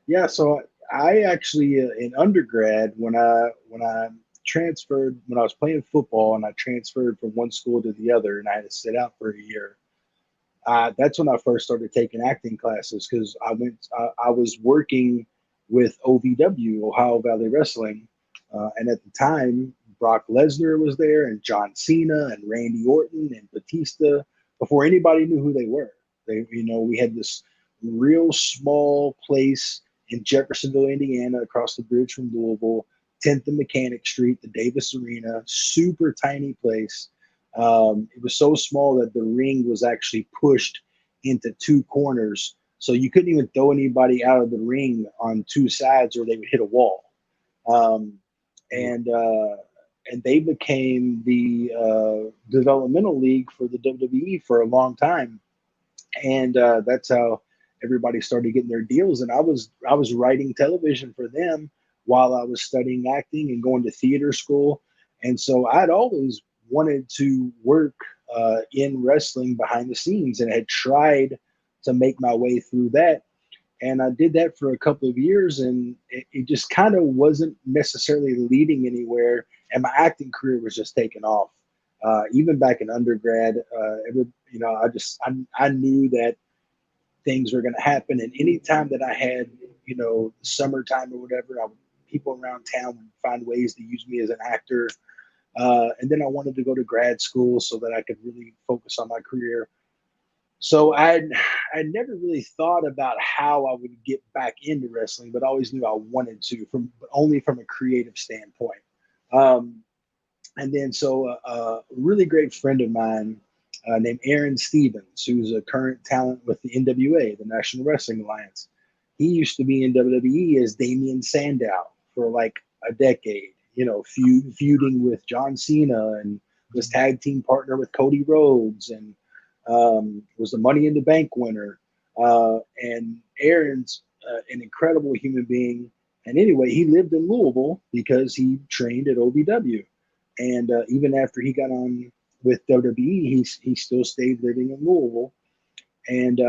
Yeah, so I actually in undergrad when I transferred when I was playing football and I transferred from one school to the other and I had to sit out for a year. That's when I first started taking acting classes because I was working with OVW, Ohio Valley Wrestling, and at the time Brock Lesnar was there and John Cena and Randy Orton and Batista before anybody knew who they were. We had this real small place in Jeffersonville, Indiana, across the bridge from Louisville, 10th and Mechanic Street, the Davis Arena, super tiny place. It was so small that the ring was actually pushed into two corners. So you couldn't even throw anybody out of the ring on two sides or they would hit a wall. Um, and they became the developmental league for the WWE for a long time, and that's how everybody started getting their deals. And I was writing television for them while I was studying acting and going to theater school, and so I'd always wanted to work in wrestling behind the scenes, and had tried to make my way through that. And I did that for a couple of years, and it just kind of wasn't necessarily leading anywhere. And my acting career was just taking off. Even back in undergrad, I knew that things were going to happen. And anytime that I had, summertime or whatever, people around town would find ways to use me as an actor. And then I wanted to go to grad school so that I could really focus on my career. So I never really thought about how I would get back into wrestling, but I always knew I wanted to, but only from a creative standpoint. And then a really great friend of mine named Aaron Stevens, who's a current talent with the NWA, the National Wrestling Alliance. He used to be in WWE as Damian Sandow for like a decade, feuding with John Cena, and was tag team partner with Cody Rhodes, and was the Money in the Bank winner. And Aaron's an incredible human being. And anyway, he lived in Louisville because he trained at OVW. And even after he got on with WWE, he still stayed living in Louisville. And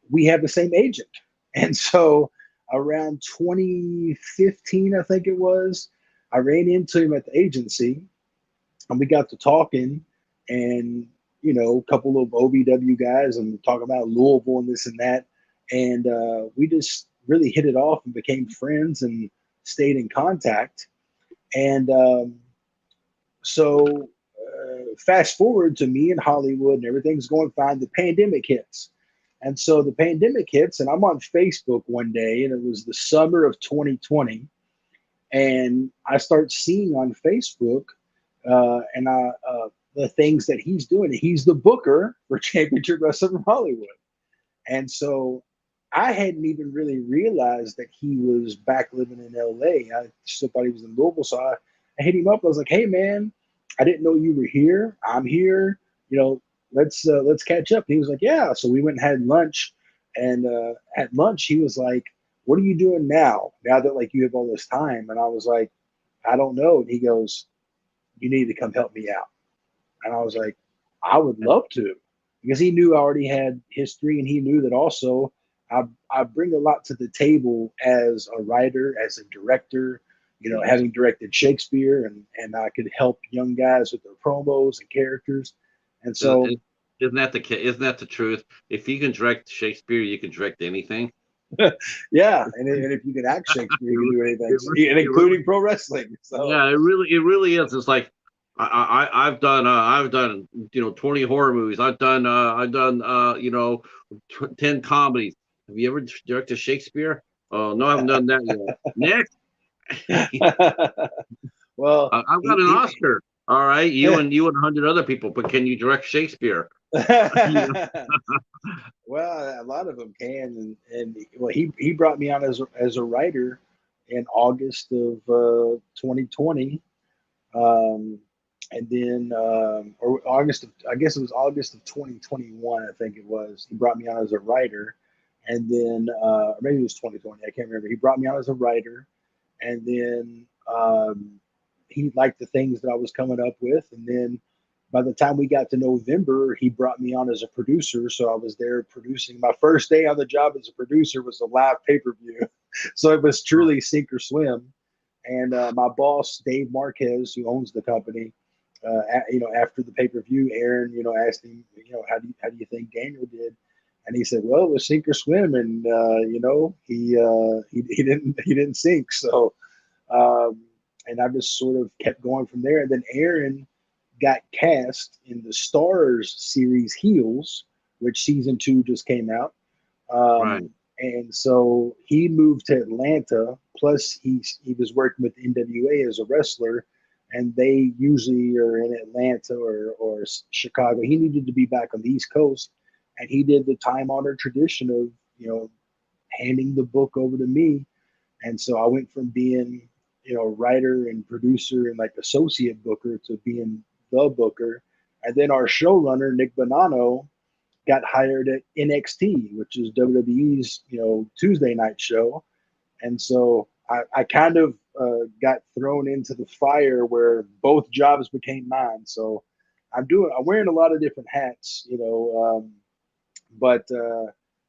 we have the same agent. And so around 2015, I think it was, I ran into him at the agency, and we got to talking, and a couple of OVW guys, and talking about Louisville and this and that. And we just really hit it off and became friends and stayed in contact. And so fast forward to me in Hollywood, and everything's going fine. The pandemic hits. And so the pandemic hits, and I'm on Facebook one day, and it was the summer of 2020. And I start seeing on Facebook the things that he's doing. He's the booker for Championship Wrestling from Hollywood. And so I hadn't even really realized that he was back living in LA. I still thought he was in Louisville. So I hit him up. I was like, hey, man, I didn't know you were here. I'm here. Let's catch up. And he was like, yeah. So we went and had lunch. And at lunch, he was like, what are you doing now that like you have all this time? And I was like, I don't know. And he goes, you need to come help me out. And I was like, I would love to, because he knew I already had history, and he knew that also I bring a lot to the table as a writer, as a director, having directed Shakespeare, and I could help young guys with their promos and characters. And so
isn't that the truth? If you can direct Shakespeare, you can direct anything.
Yeah, and if you can act Shakespeare, you can do anything, and including pro wrestling. So
yeah, it really is. It's like I've done 20 horror movies. I've done 10 comedies. Have you ever directed Shakespeare? Oh no, I haven't done that yet. Next.
Well,
I've got an Oscar. All right, you and 100 other people, but can you direct Shakespeare?
Well, a lot of them can, and well, he brought me on as a writer in August of 2020, and then or August of, I guess it was August of 2021, I think it was. He brought me on as a writer, and then maybe it was 2020, I can't remember. He brought me on as a writer, and then he liked the things that I was coming up with, and then by the time we got to November, he brought me on as a producer. So I was there producing. My first day on the job as a producer was a live pay-per-view. So it was truly sink or swim. And my boss, Dave Marquez, who owns the company, after the pay-per-view, Aaron, asked him, how do you think Daniel did? And he said, well, it was sink or swim. And, he didn't sink. So, and I just sort of kept going from there. And then Aaron got cast in the Stars series Heels, which season 2 just came out.
Right.
And so he moved to Atlanta. Plus, he was working with NWA as a wrestler, and they usually are in Atlanta or Chicago. He needed to be back on the East Coast. and he did the time-honored tradition of, handing the book over to me. And so I went from being, writer and producer and like associate booker to being the booker. And then our showrunner, Nick Bonanno, got hired at NXT, which is WWE's, Tuesday night show. And so I kind of got thrown into the fire where both jobs became mine. So I'm wearing a lot of different hats, but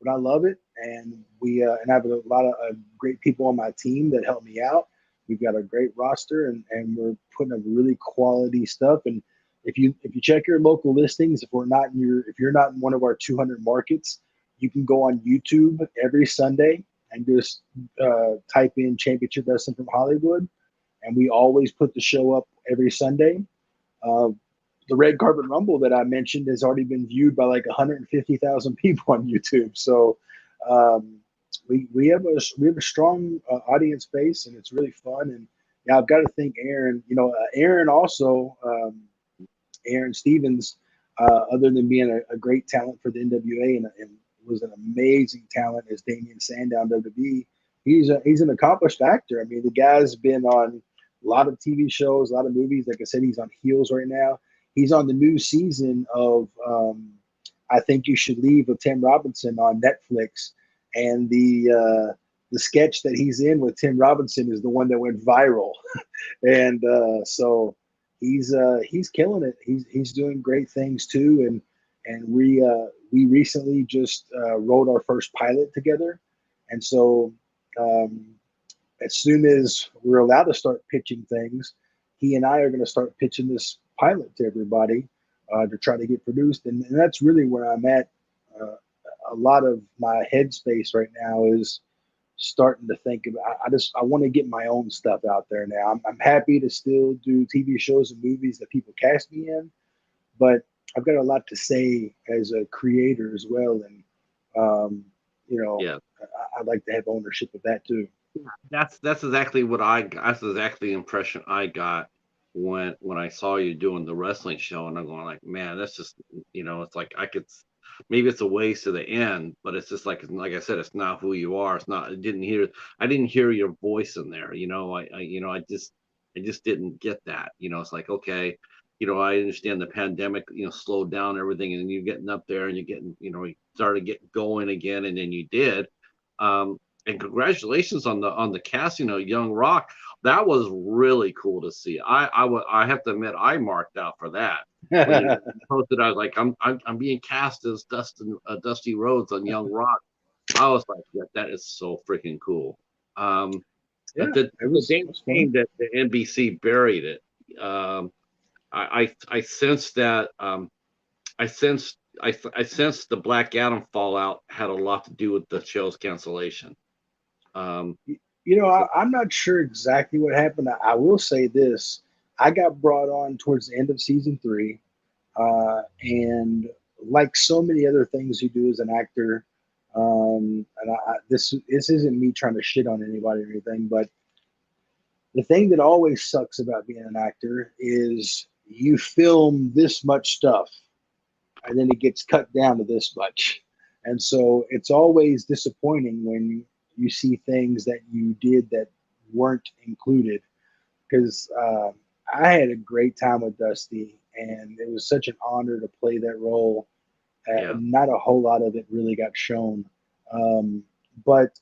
I love it, and I have a lot of great people on my team that help me out. We've got a great roster, and we're putting up really quality stuff. And if you check your local listings, if you're not in one of our 200 markets, you can go on YouTube every Sunday and just type in Championship Wrestling from Hollywood, and we always put the show up every Sunday. The Red Carpet Rumble that I mentioned has already been viewed by like 150,000 people on YouTube. So we have a strong audience base, and it's really fun. And yeah, I've got to thank Aaron. Aaron also, Aaron Stevens, other than being a great talent for the NWA and was an amazing talent as Damian Sandown WWE. He's an accomplished actor. I mean, the guy's been on a lot of TV shows, a lot of movies. Like I said, he's on Heels right now. He's on the new season of I Think You Should Leave with Tim Robinson on Netflix, and the sketch that he's in with Tim Robinson is the one that went viral, and so he's killing it. He's doing great things too, and we recently just wrote our first pilot together, and so as soon as we're allowed to start pitching things, he and I are going to start pitching this pilot to everybody to try to get produced. And that's really where I'm at. A lot of my headspace right now is starting to think about, I want to get my own stuff out there now. I'm happy to still do TV shows and movies that people cast me in, but I've got a lot to say as a creator as well. And, I'd like to have ownership of that too.
That's exactly that's exactly the impression I got when I saw you doing the wrestling show, and I'm going like, man, that's just, it's like maybe it's a ways to the end, but it's just like I said, it's not who you are. It's not. I didn't hear your voice in there. I just didn't get that. It's like, okay, I understand the pandemic, slowed down everything, and then you're getting up there and you're getting, you started getting going again, and then you did. And congratulations on the casting of Young Rock. That was really cool to see. I have to admit, I marked out for that. When you posted, I was like, I'm being cast as Dusty Rhodes on Young Rock. I was like, yeah, that is so freaking cool.
Yeah,
it was fun that the NBC buried it. I sensed that. I sensed the Black Adam fallout had a lot to do with the show's cancellation.
I'm not sure exactly what happened. I will say this. I got brought on towards the end of season 3. And like so many other things you do as an actor, and this isn't me trying to shit on anybody or anything, but the thing that always sucks about being an actor is you film this much stuff and then it gets cut down to this much. And so it's always disappointing when you see things that you did that weren't included, because I had a great time with Dusty, and it was such an honor to play that role. Not a whole lot of it really got shown. But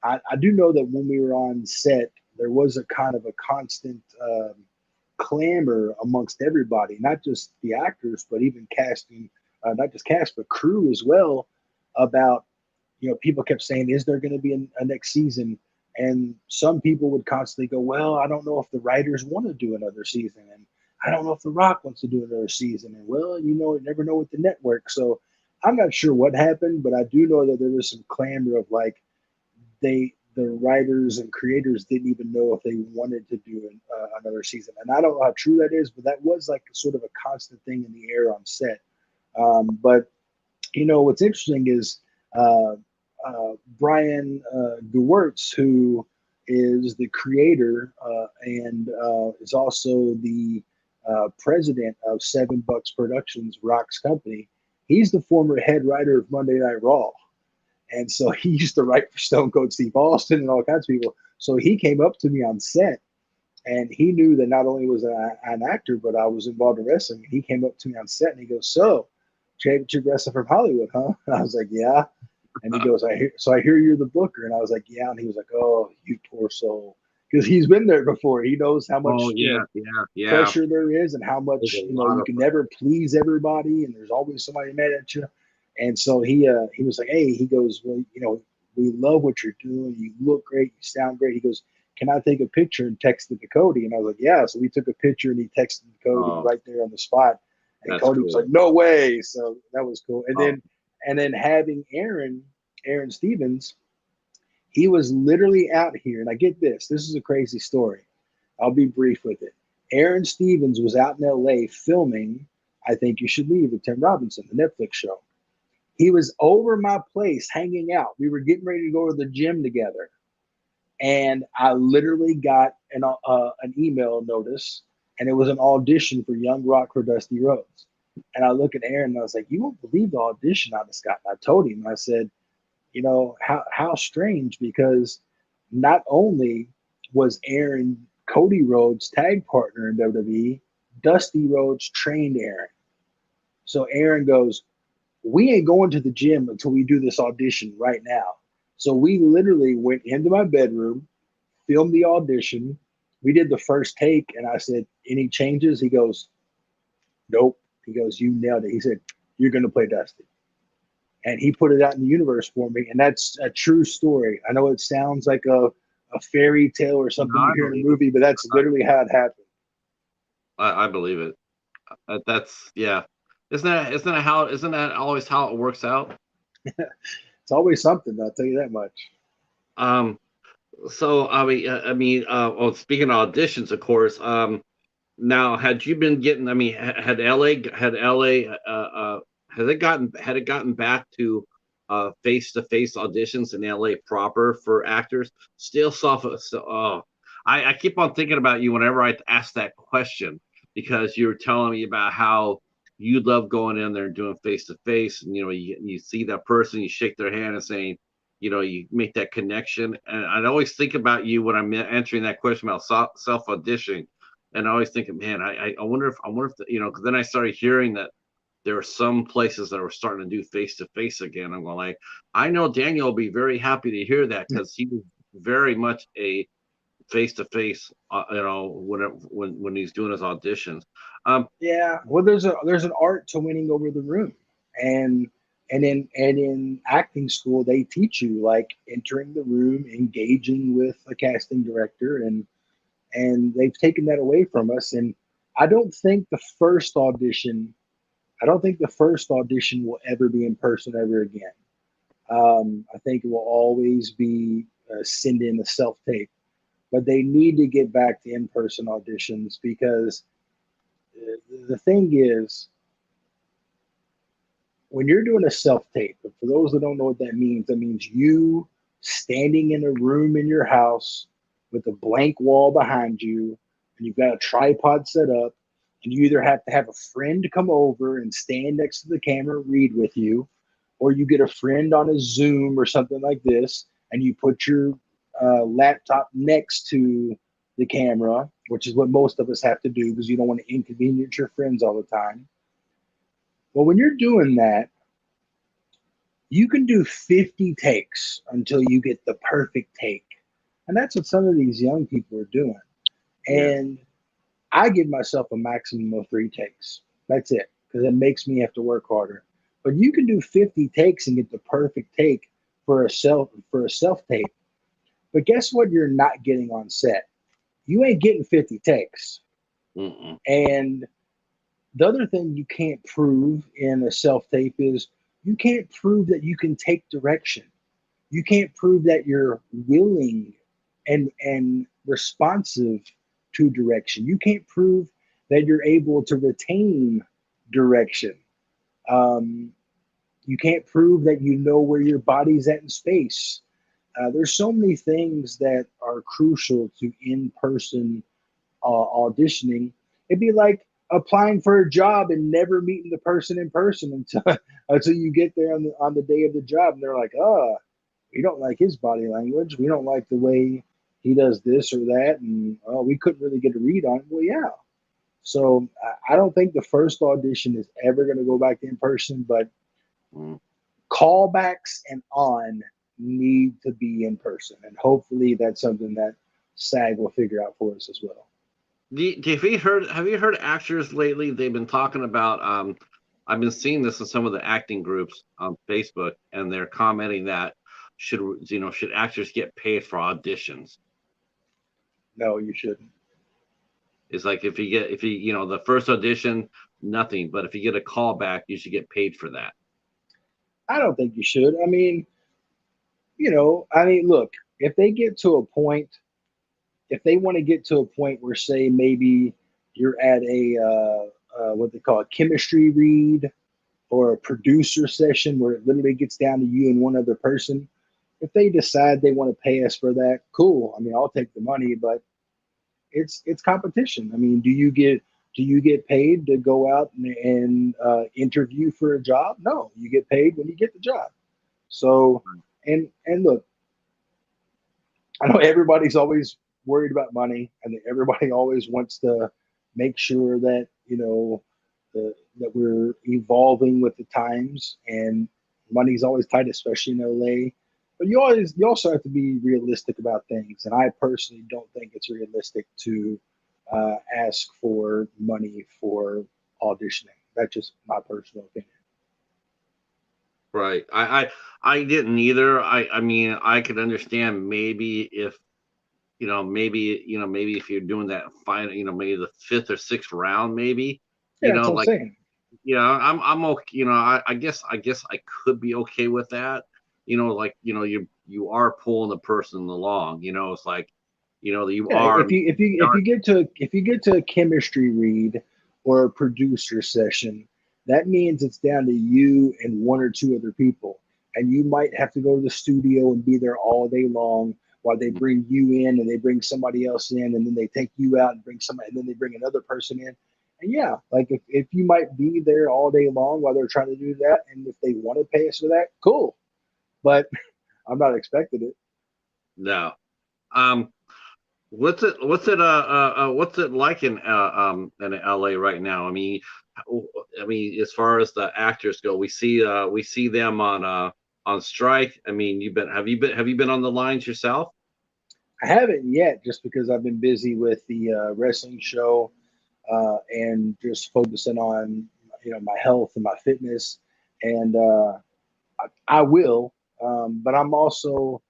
I do know that when we were on set, there was a kind of a constant clamor amongst everybody, not just the actors, but even casting, not just cast, but crew as well, about, people kept saying, is there going to be a next season? And some people would constantly go, well, I don't know if the writers want to do another season. And I don't know if The Rock wants to do another season. And well, you never know with the network. So I'm not sure what happened, but I do know that there was some clamor of like, the writers and creators didn't even know if they wanted to do another season. And I don't know how true that is, but that was like sort of a constant thing in the air on set. But what's interesting is Brian Gewirtz, who is the creator and is also the president of Seven Bucks Productions, Rock's company. He's the former head writer of Monday Night Raw. And so he used to write for Stone Cold Steve Austin and all kinds of people. So he came up to me on set, and he knew that not only was I an actor, but I was involved in wrestling. He came up to me on set and he goes, "So, championship wrestler from Hollywood, huh?" And I was like, "Yeah." And he goes, I hear you're the booker." And I was like, "Yeah." And he was like, "Oh, you poor soul." Because he's been there before. He knows how much
Oh yeah, yeah, yeah.
pressure there is and how
There's
much,
a lot
you
of
can never please everybody and there's always somebody mad at you. And so he was like, "Hey," he goes, "Well, we love what you're doing. You look great. You sound great." He goes, "Can I take a picture?" And text it to Cody. And I was like, "Yeah." So we took a picture and he texted Cody
Oh,
right there on the spot. And
that's
Cody was like,
cool.
"No way." So that was cool.
Oh,
And then having Aaron Stevens, he was literally out here. And I get this. This is a crazy story. I'll be brief with it. Aaron Stevens was out in LA filming I Think You Should Leave with Tim Robinson, the Netflix show. He was over my place hanging out. We were getting ready to go to the gym together. And I literally got an email notice, and it was an audition for Young Rock for Dusty Rhodes. And I look at Aaron and I was like, "You won't believe the audition I just got." And I told him, I said, how strange, because not only was Aaron Cody Rhodes' tag partner in WWE, Dusty Rhodes trained Aaron. So Aaron goes, "We ain't going to the gym until we do this audition right now." So we literally went into my bedroom, filmed the audition. We did the first take, and I said, "Any changes?" He goes, "Nope." He goes, "You nailed it." He said, "You're going to play Dusty." And he put it out in the universe for me. And that's a true story. I know it sounds like a fairy tale or
no,
something you
I
hear in a
believe it.
movie, but that's literally how it happened.
I believe it. That's yeah. Isn't that always how it works out?
It's always something, I'll tell you that much.
Um, so well, speaking of auditions, of course. Now, had you been getting? I mean, had LA had it gotten back to face-to-face auditions in LA proper for actors? Still suffer. So, I keep on thinking about you whenever I ask that question, because you were telling me about how you love going in there and doing face-to-face, and you see that person, you shake their hand and saying, you make that connection. And I always think about you when I'm answering that question about self auditioning, and I always thinking, man, I wonder if because then I started hearing that there are some places that are starting to do face to face again. I'm going like, I know Daniel will be very happy to hear that, because he was very much a face to face, when he's doing his auditions.
Yeah, well, there's an art to winning over the room, and in acting school they teach you like entering the room, engaging with a casting director, and they've taken that away from us. And I don't think the first audition, I don't think the first audition will ever be in person ever again. I think it will always be send in a self tape, but they need to get back to in person auditions, because the thing is, when you're doing a self tape, for those that don't know what that means you standing in a room in your house with a blank wall behind you, and you've got a tripod set up, and you either have to have a friend come over and stand next to the camera, read with you, or you get a friend on a Zoom or something like this, and you put your laptop next to the camera, which is what most of us have to do because you don't want to inconvenience your friends all the time. Well, when you're doing that, you can do 50 takes until you get the perfect take. And that's what some of these young people are doing.
Yeah.
And I give myself a maximum of 3 takes. That's it, because it makes me have to work harder. But you can do 50 takes and get the perfect take for a self tape. But guess what you're not getting on set? You ain't getting 50 takes.
Mm-mm.
And the other thing you can't prove in a self tape is you can't prove that you can take direction. You can't prove that you're willing and responsive to direction. You can't prove that you're able to retain direction. Um, you can't prove that you know where your body's at in space. There's so many things that are crucial to in-person auditioning. It'd be like applying for a job and never meeting the person in person until you get there on the day of the job, and they're like, oh, we don't like his body language, we don't like the way he does this or that, and we couldn't really get a read on it. Well, yeah. So I don't think the first audition is ever going to go back in person, but callbacks and on need to be in person, and hopefully that's something that SAG will figure out for us as well.
Have you heard actors lately? They've been talking about. I've been seeing this in some of the acting groups on Facebook, and they're commenting that should actors get paid for auditions?
No, you shouldn't.
It's like if you the first audition, nothing, but if you get a callback, you should get paid for that.
I don't think you should. I mean, look, if they get to a point, if they want to get to a point where, say, maybe you're at a what they call a chemistry read or a producer session where it literally gets down to you and one other person, if they decide they want to pay us for that, cool. I mean, I'll take the money, but it's competition. I mean, do you get paid to go out and interview for a job? No, you get paid when you get the job. So, and look, I know everybody's always worried about money, and everybody always wants to make sure that that we're evolving with the times, and money's always tight, especially in LA. But you also have to be realistic about things, and I personally don't think it's realistic to ask for money for auditioning. That's just my personal opinion.
Right. I didn't either. I mean, I could understand maybe if maybe if you're doing that final, maybe the fifth or sixth round, maybe,
Yeah, that's what I'm saying.
I'm okay. I guess I could be okay with that. You are pulling the person along. It's like, you are.
If you get to a chemistry read or a producer session, that means it's down to you and one or two other people, and you might have to go to the studio and be there all day long while they bring you in and they bring somebody else in, and then they take you out and bring somebody, and then they bring another person in. And yeah, like if you might be there all day long while they're trying to do that, and if they want to pay us for that, cool. But I'm not expecting it.
No. What's it like in LA right now? I mean, as far as the actors go, we see them on strike. I mean, have you been on the lines yourself?
I haven't yet, just because I've been busy with the wrestling show and just focusing on my health and my fitness, and I will, but I'm also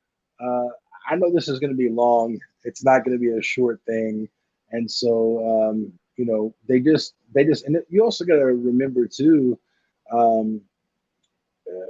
I know this is going to be long. It's not going to be a short thing, and so they just and you also got to remember too.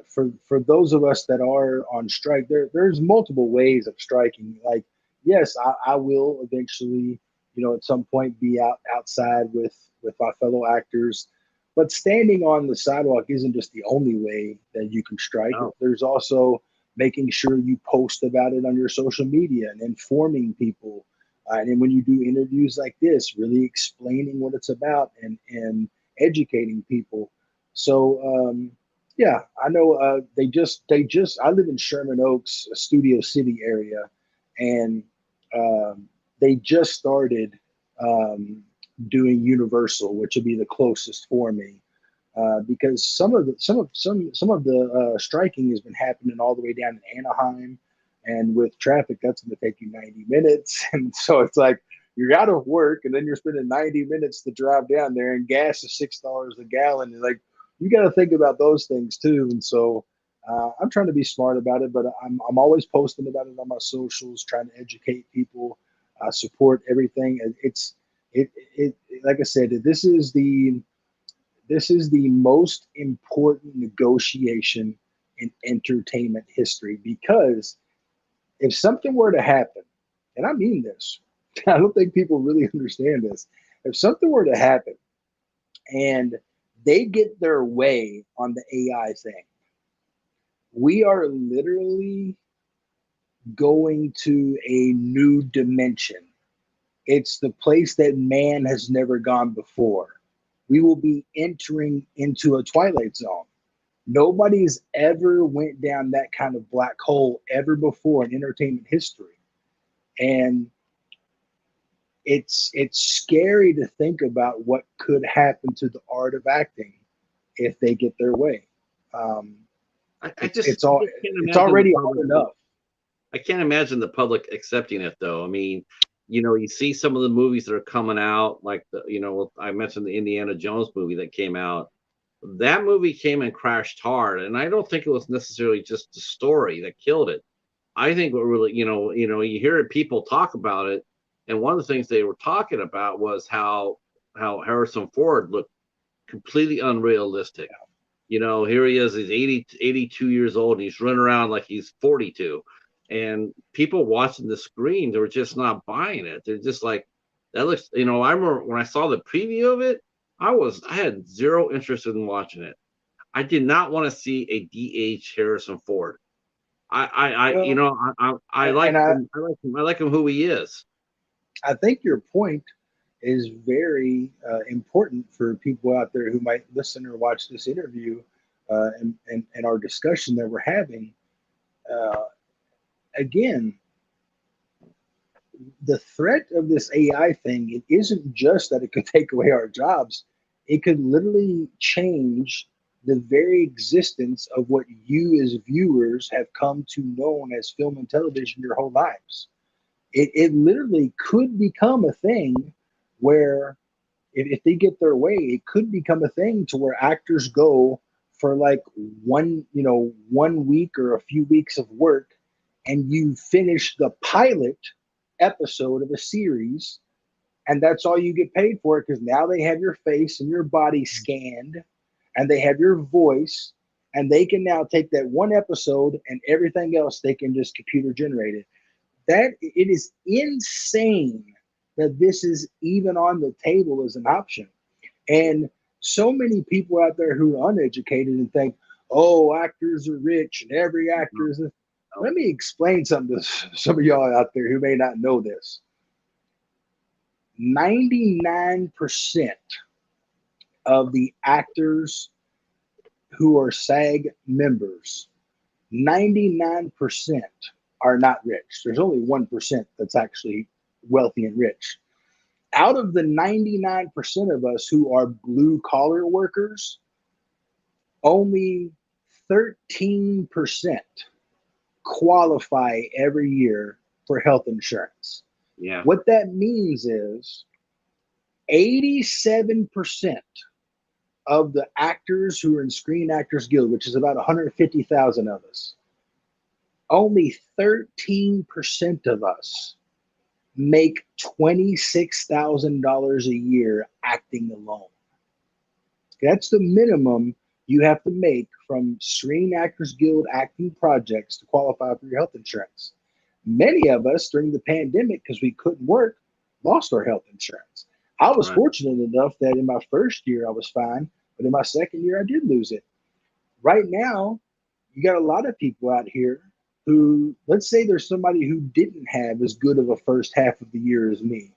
For those of us that are on strike, there's multiple ways of striking. Like, yes, I will eventually, at some point be outside with my fellow actors, but standing on the sidewalk isn't just the only way that you can strike.
No.
There's also making sure you post about it on your social media and informing people. And then when you do interviews like this, really explaining what it's about and educating people. So, yeah, I know I live in Sherman Oaks, Studio City area, and they just started doing Universal, which would be the closest for me, because some of the striking has been happening all the way down in Anaheim, and with traffic, that's going to take you 90 minutes, and so it's like you're out of work, and then you're spending 90 minutes to drive down there, and gas is $6 a gallon, and like you got to think about those things too, and so. I'm trying to be smart about it, but I'm always posting about it on my socials, trying to educate people, support everything. It like I said, this is the most important negotiation in entertainment history, because if something were to happen, and I mean this, I don't think people really understand this. If something were to happen and they get their way on the AI thing, we are literally going to a new dimension. It's the place that man has never gone before. we will be entering into a twilight zone. Nobody's ever went down that kind of black hole ever before in entertainment history. And it's scary to think about what could happen to the art of acting if they get their way. It's already hard enough.
I can't imagine the public accepting it, though. I mean, you see some of the movies that are coming out, like I mentioned the Indiana Jones movie that came out. That movie came and crashed hard, and I don't think it was necessarily just the story that killed it. I think what really, you hear people talk about it, and one of the things they were talking about was how Harrison Ford looked completely unrealistic. Here he is, he's 82 years old, and he's running around like he's 42. And people watching the screen, they were just not buying it. They're just like, that looks, I remember when I saw the preview of it, I had zero interest in watching it. I did not want to see a DH Harrison Ford. I like him. I like him who he is.
I think your point is very important for people out there who might listen or watch this interview and our discussion that we're having. Again, the threat of this AI thing, it isn't just that it could take away our jobs. It could literally change the very existence of what you as viewers have come to know as film and television your whole lives. It literally could become a thing where if they get their way, it could become a thing to where actors go for like one week or a few weeks of work, and you finish the pilot episode of a series, and that's all you get paid for it, because now they have your face and your body scanned, and they have your voice, and they can now take that one episode and everything else they can just computer generate it. It is insane that this is even on the table as an option. And so many people out there who are uneducated and think, oh, actors are rich and every actor is. Let me explain something to some of y'all out there who may not know this. 99% of the actors who are SAG members, 99% are not rich. There's only 1% that's actually wealthy and rich. Out of the 99% of us who are blue collar workers, only 13% qualify every year for health insurance.
Yeah.
What that means is 87% of the actors who are in Screen Actors Guild, which is about 150,000 of us, only 13% of us make $26,000 a year acting alone. That's the minimum you have to make from Screen Actors Guild acting projects to qualify for your health insurance. Many of us during the pandemic, because we couldn't work, lost our health insurance. I was fortunate enough that in my first year I was fine, but in my second year I did lose it. Right now, you got a lot of people out here who, let's say there's somebody who didn't have as good of a first half of the year as me.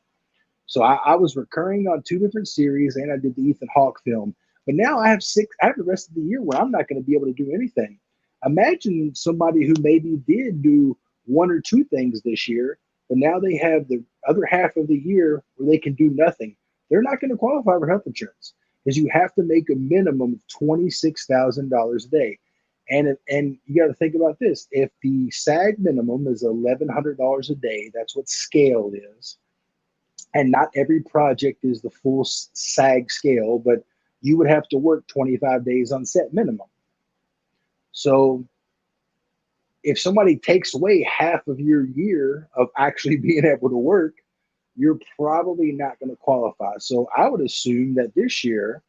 So I was recurring on 2 different series, and I did the Ethan Hawke film. But now I have the rest of the year where I'm not going to be able to do anything. Imagine somebody who maybe did do 1 or 2 things this year, but now they have the other half of the year where they can do nothing. They're not going to qualify for health insurance because you have to make a minimum of $26,000 a day. And you got to think about this. If the SAG minimum is $1,100 a day, that's what scale is. And not every project is the full SAG scale, but you would have to work 25 days on set minimum. So if somebody takes away half of your year of actually being able to work, you're probably not going to qualify. So I would assume that this year,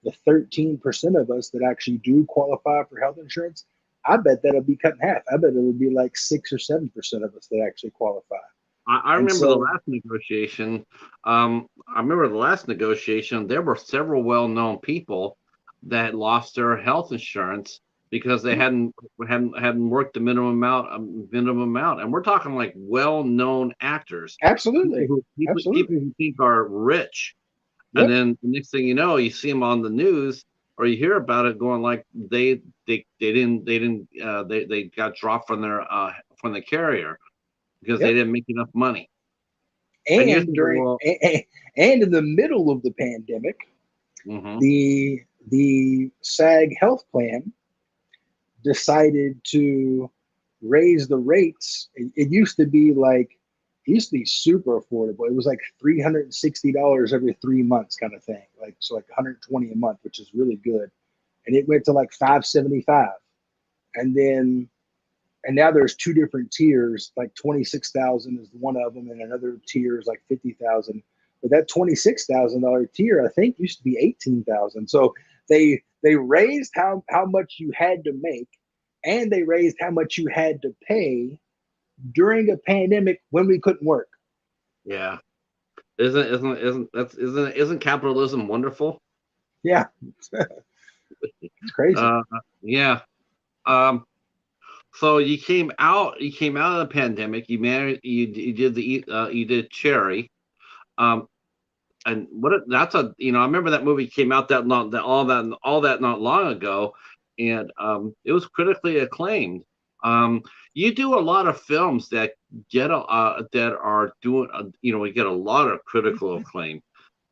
the 13% of us that actually do qualify for health insurance, I bet that'll be cut in half. I bet it would be like 6 or 7% of us that actually qualify.
I remember the last negotiation. There were several well-known people that lost their health insurance because they hadn't worked the minimum amount, and we're talking like well-known actors.
Absolutely,
people who think are rich. And
Yep.
then the next thing you know, you see them on the news or you hear about it going like they got dropped from the carrier because they
Yep.
didn't make enough money. And you're
And
thinking,
during
well,
and in the middle of the pandemic,
mm-hmm,
the SAG health plan decided to raise the rates. It used to be like it used to be super affordable. It was like $360 every 3 months kind of thing. Like so like 120 a month, which is really good. And it went to like 575. And then and now there's two different tiers, like 26,000 is one of them, and another tier is like 50,000. But that $26,000 tier, I think, used to be 18,000. So they raised how much you had to make, and they raised how much you had to pay during a pandemic when we couldn't work.
yeah, isn't capitalism wonderful?
Yeah, it's crazy.
Uh, yeah. Um, so you came out of the pandemic. You managed, you did Cherry. Um, and that's a, I remember that movie came out all that not long ago, and it was critically acclaimed. You do a lot of films that that are doing, we get a lot of critical acclaim.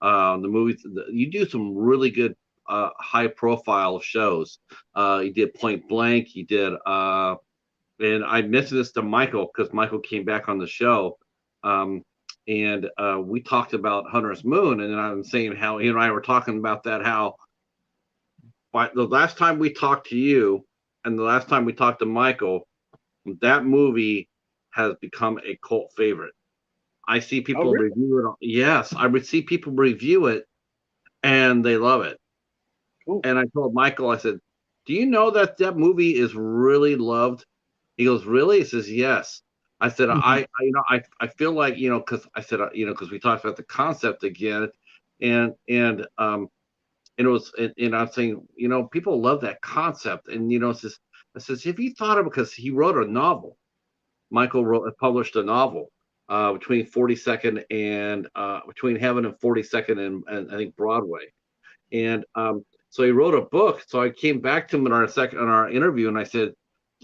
The movies, you do some really good high profile shows. You did Point Blank. You did and I mentioned this to Michael because Michael came back on the show, um, and we talked about Hunter's Moon, and I'm saying how he and I were talking about that, how the last time we talked to you and the last time we talked to Michael, that movie has become a cult favorite. I see
Oh,
people
really?
review it. Yes, I would see people review it and they love it.
Cool.
And I told Michael, I said, "Do you know that that movie is really loved?" He goes, "Really?" He says, "Yes." I said, I feel like, because I said, because we talked about the concept again, and and it was, and I'm saying, people love that concept, and it says, I says, have you thought of, because he wrote a novel. Michael published a novel between 42nd and between Heaven and 42nd and I think Broadway. And so he wrote a book. So I came back to him in our interview, and I said,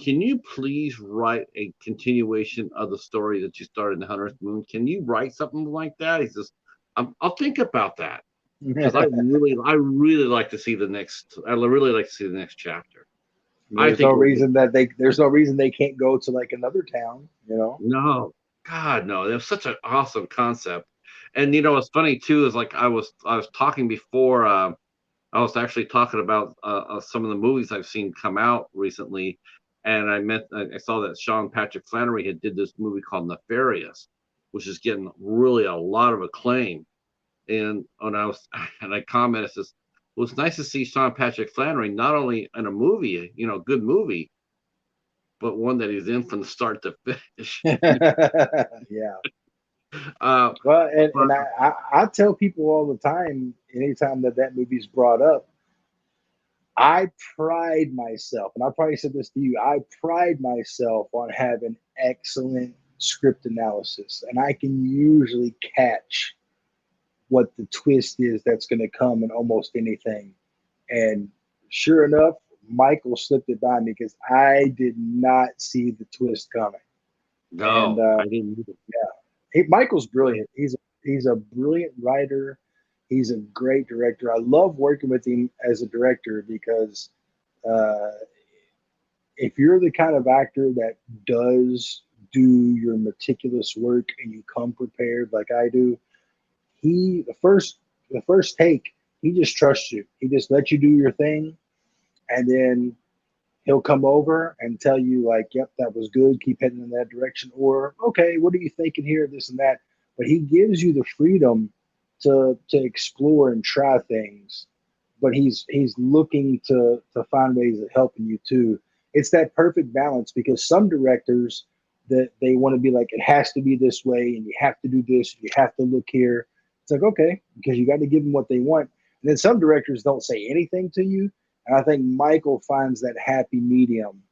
"Can you please write a continuation of the story that you started in the Hunter's Moon? Can you write something like that?" He says, "I'll think about that because I really like to see the next. I really like to see the next chapter. I
there's no
think it'll be
reason that there's no reason they can't go to like another town, you know.
no, God no. It was such an awesome concept." And what's funny too is like I was talking before. I was actually talking about some of the movies I've seen come out recently, and I saw that Sean Patrick Flannery had did this movie called Nefarious, which is getting really a lot of acclaim. And when I was and I commented, says, "Well, it's nice to see Sean Patrick Flannery not only in a movie, good movie, but one that he's in from the start to finish."
Yeah.
uh,
Well,
but
and I tell people all the time, anytime that movie's brought up, I pride myself, and I probably said this to you, I pride myself on having excellent script analysis, and I can usually catch what the twist is that's going to come in almost anything. And sure enough, Michael slipped it by me because I did not see the twist coming. And
no, I didn't.
yeah, Michael's brilliant. He's a brilliant writer. He's a great director. I love working with him as a director because uh, if you're the kind of actor that does do your meticulous work and you come prepared like I do, he the first take, he just trusts you. He just lets you do your thing, and then he'll come over and tell you like, "Yep, that was good. Keep heading in that direction." Or, "Okay, what are you thinking here? This and that." But he gives you the freedom to explore and try things. But he's looking to find ways of helping you too. It's that perfect balance because some directors that they want to be like, it has to be this way, and you have to do this, you have to look here. It's like, okay, because you got to give them what they want. And then some directors don't say anything to you, and I think Michael finds that happy medium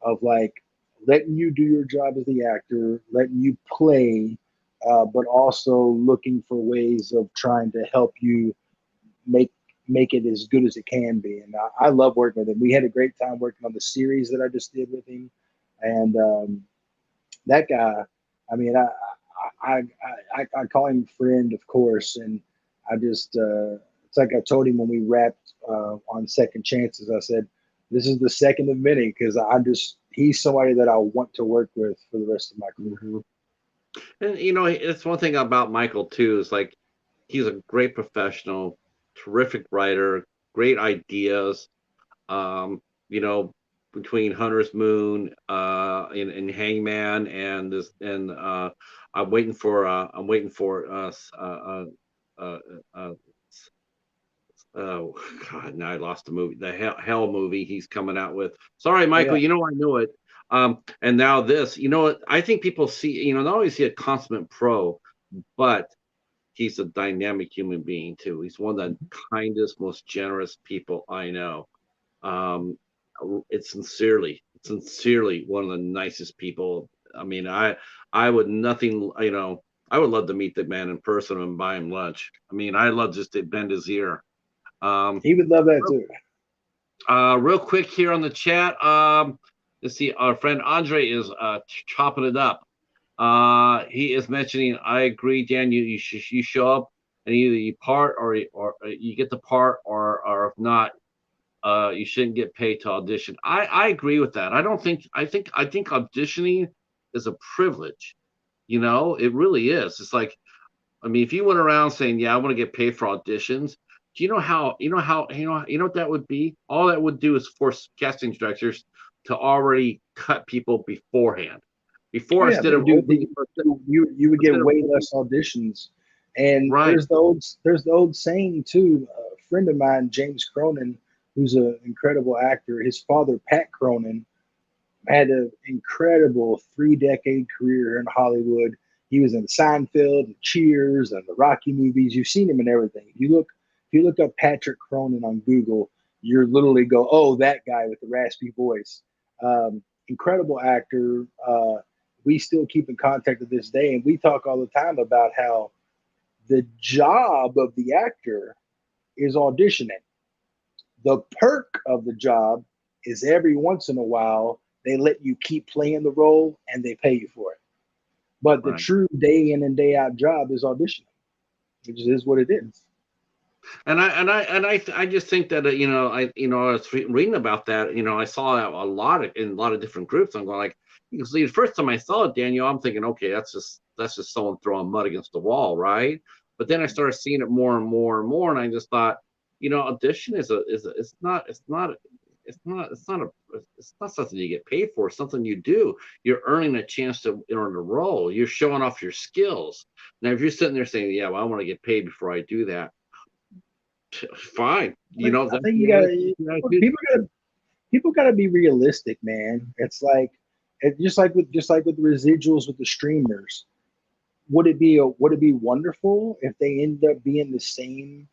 of like letting you do your job as the actor, letting you play, but also looking for ways of trying to help you make it as good as it can be. And I love working with him. We had a great time working on the series that I just did with him, and that guy. I mean, I call him friend, of course, and I just it's like I told him when we wrapped on Second Chances. I said, "This is the second of many," because he's somebody that I want to work with for the rest of my career.
Mm-hmm. And it's one thing about Michael too, is like he's a great professional, terrific writer, great ideas. You know, between Hunter's Moon, and Hangman and this and I'm waiting for uh, uh, oh God, now I lost the movie, the Hell movie he's coming out with. Sorry,
Oh
Michael,
yeah,
I knew it. And now this, what I think people see, not only see a consummate pro, but he's a dynamic human being too. He's one of the kindest, most generous people I know. Um, it's sincerely one of the nicest people. I mean, I would nothing, I would love to meet the man in person and buy him lunch. I mean, I love just to bend his ear. Um,
he would love that too.
real quick here on the chat. Let's see, our friend Andre is chopping it up. He is mentioning, I agree, Dan. You show up and either you part or you get the part, or if not, you shouldn't get paid to audition. I agree with that. I think auditioning is a privilege. It really is. It's like, I mean, if you went around saying, "Yeah, I want to get paid for auditions," do you know what that would be? All that would do is force casting directors to already cut people beforehand.
Oh
Before,
yeah,
instead
they
of
do.
opening,
You would get way less auditions. And
right,
there's the old saying too. A friend of mine, James Cronin, who's an incredible actor. His father, Pat Cronin, had an incredible 3-decade career in Hollywood. He was in Seinfeld and Cheers and the Rocky movies. You've seen him in everything. If you look up Patrick Cronin on Google, you're literally go, oh, that guy with the raspy voice. Incredible actor. We still keep in contact to this day, and we talk all the time about how the job of the actor is auditioning. The perk of the job is every once in a while they let you keep playing the role and they pay you for it. But the
right.
true day in and day out job is auditioning, which is what it is.
I just think that I was reading about that. I saw that in a lot of different groups. I'm going like, because the first time I saw it, Daniel, I'm thinking, okay, that's just someone throwing mud against the wall, right? But then I started seeing it more and more and more, and I just thought, audition it's not something you get paid for. It's something you do. You're earning a chance to earn a role. You're showing off your skills. Now, if you're sitting there saying, "Yeah, well, I want to get paid before I do that," fine.
I
That's
think you
the
got
attitude.
people got to be realistic, man. It's like just like with residuals with the streamers. Would it be wonderful if they end up being the same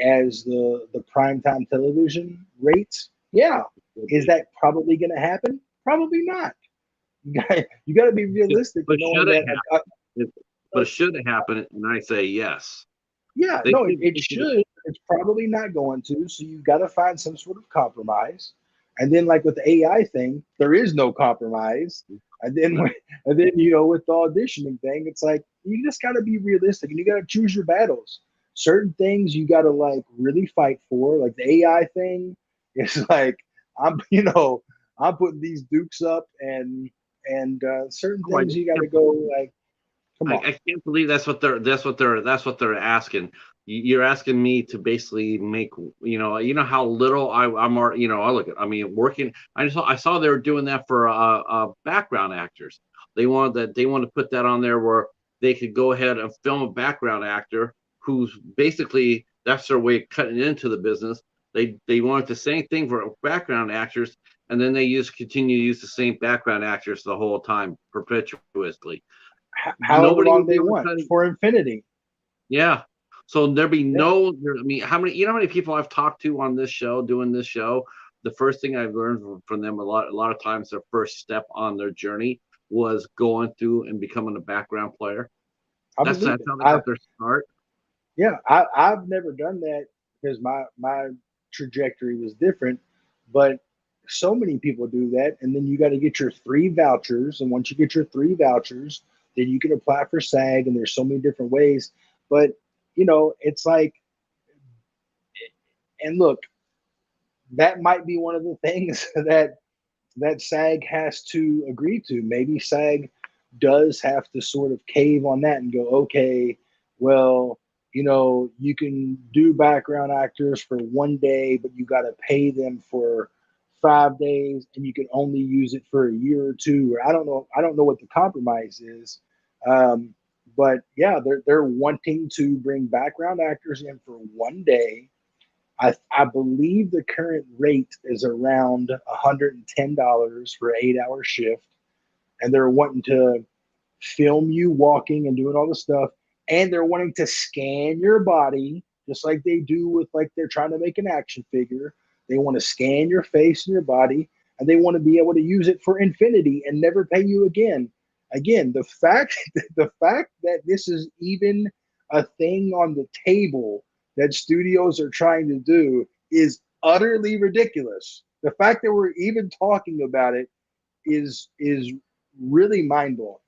as the primetime television rates? Yeah. Is that probably going to happen? Probably not. You got to be realistic
But
in knowing
should it
that.
happen? But should it happen? And I say yes.
Yeah,
They
no,
should.
it should. It's probably not going to. So you got to find some sort of compromise. And then, like with the AI thing, there is no compromise. And then,
Right.
with the auditioning thing, it's like you just got to be realistic and you got to choose your battles. Certain things you got to like really fight for. Like the AI thing, it's like I'm putting these dukes up, and certain
Oh, I
things
just
you got
can't
to go like, come on.
I can't believe that's what they're asking. You're asking me to basically make, how little I'm already, I look at, I mean, working. I saw they were doing that for background actors. They want to put that on there where they could go ahead and film a background actor who's basically, that's their way of cutting into the business. They want the same thing for background actors, and then they continue to use the same background actors the whole time perpetuously.
However
Nobody
long
would be
they
able to
want
cut it.
for infinity.
Yeah. So there'd be
Yeah,
I mean, how many people I've talked to on this show, doing this show, the first thing I've learned from them a lot of times, their first step on their journey was going through and becoming a background player.
I
That's
believe it.
how they
I
got their start.
Yeah, I've never done that. because my trajectory was different. But so many people do that, and then you got to get your 3 vouchers, and once you get your 3 vouchers, then you can apply for SAG, and there's so many different ways. But it's like, and look, that might be one of the things that SAG has to agree to. Maybe SAG does have to sort of cave on that and go, okay, well, you can do background actors for 1 day, but you got to pay them for 5 days, and you can only use it for a year or two. Or I don't know what the compromise is. But yeah, they're wanting to bring background actors in for 1 day. I believe the current rate is around $110 for an 8-hour shift, and they're wanting to film you walking and doing all the stuff, and they're wanting to scan your body just like they do with, like, they're trying to make an action figure. They want to scan your face and your body, and they want to be able to use it for infinity and never pay you again. Again, the fact that this is even a thing on the table that studios are trying to do is utterly ridiculous. The fact that we're even talking about it is really mind-blowing.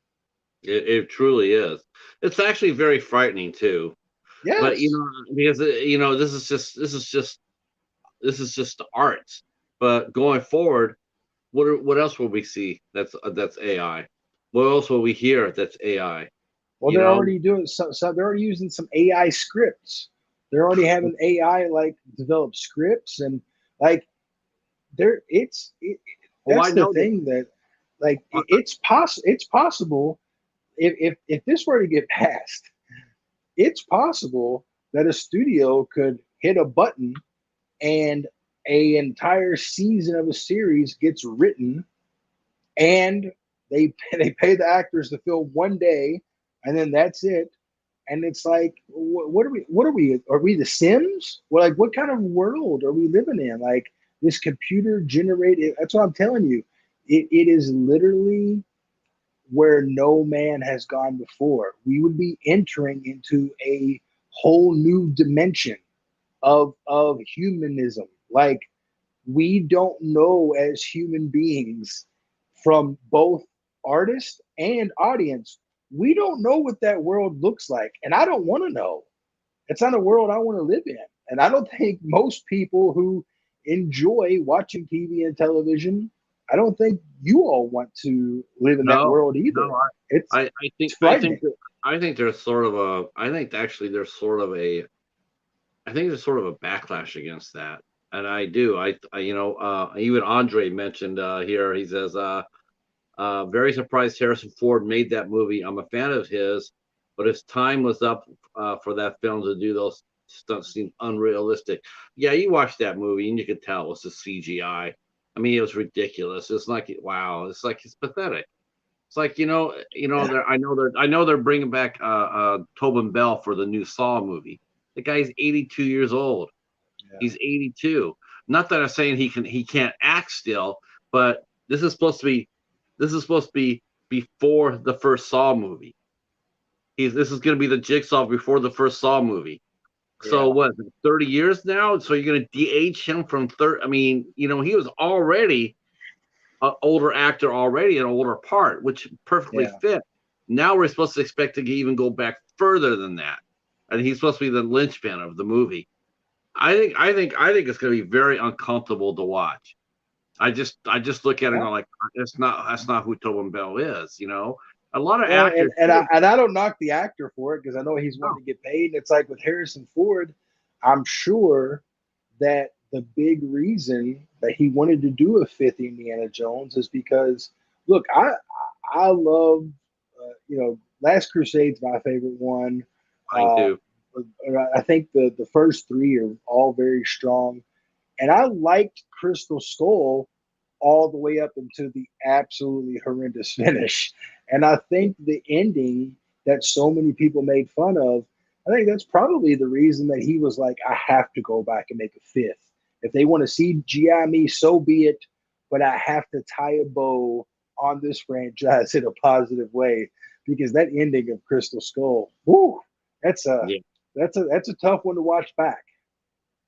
It truly is. It's actually very frightening too. But
Yes.
because this is just the arts. But going forward, what else will we see that's AI? What else will we hear that's AI?
Well,
You
they're
know,
already doing so they're already using some AI scripts. They're already having AI like develop scripts, and like
oh, I
that's the
know that.
thing that, like,
uh,
it's possible, if this were to get passed, it's possible that a studio could hit a button and a entire season of a series gets written, and they pay the actors to film 1 day, and then that's it. And it's like, are we the Sims? Well, like, what kind of world are we living in? Like, this computer generated, that's what I'm telling you. It is literally where no man has gone before. We would be entering into a whole new dimension of humanism. Like, we don't know as human beings, from both artist and audience, we don't know what that world looks like. And I don't want to know. It's not a world I want to live in. And I don't think most people who enjoy watching TV and television, I don't think you all want to live in that
no,
world either.
no.
It's
Think
it's frightening.
I think there's sort of a. I think actually there's sort of a. I think there's sort of a backlash against that, and I do. Even Andre mentioned here. He says, very surprised Harrison Ford made that movie. I'm a fan of his, but his time was up for that film to do those stunts seemed unrealistic. Yeah, you watch that movie and you could tell it was a CGI. I mean, it was ridiculous. It's like, wow, it's pathetic. It's like,
Yeah.
I know they're bringing back Tobin Bell for the new Saw movie. The guy's 82 years old.
Yeah.
He's 82. Not that I'm saying he can't act still, but this is supposed to be before the first Saw movie. This is going to be the Jigsaw before the first Saw movie. So
Yeah.
what? 30 years now. So you're going to de-age him from 30. I mean, he was already an older actor already, an older part, which perfectly
Yeah.
fit. Now we're supposed to expect to even go back further than that, and he's supposed to be the linchpin of the movie. I think it's going to be very uncomfortable to watch. I just look at it and
Yeah.
go like, that's not who Tobin Bell is. A lot of
Well,
actors.
and I don't knock the actor for it, because I know he's
No,
wanting to get paid. And it's like with Harrison Ford, I'm sure that the big reason that he wanted to do a fifth Indiana Jones is because, look, I love, Last Crusade's my favorite one.
mine
Uh,
too.
I think the first three are all very strong, and I liked Crystal Skull all the way up into the absolutely horrendous finish. And I think the ending that so many people made fun of, I think that's probably the reason that he was like, I have to go back and make a fifth. If they want to CGI me, so be it. But I have to tie a bow on this franchise in a positive way, because that ending of Crystal Skull, whoo, that's a
Yeah.
that's a tough one to watch back.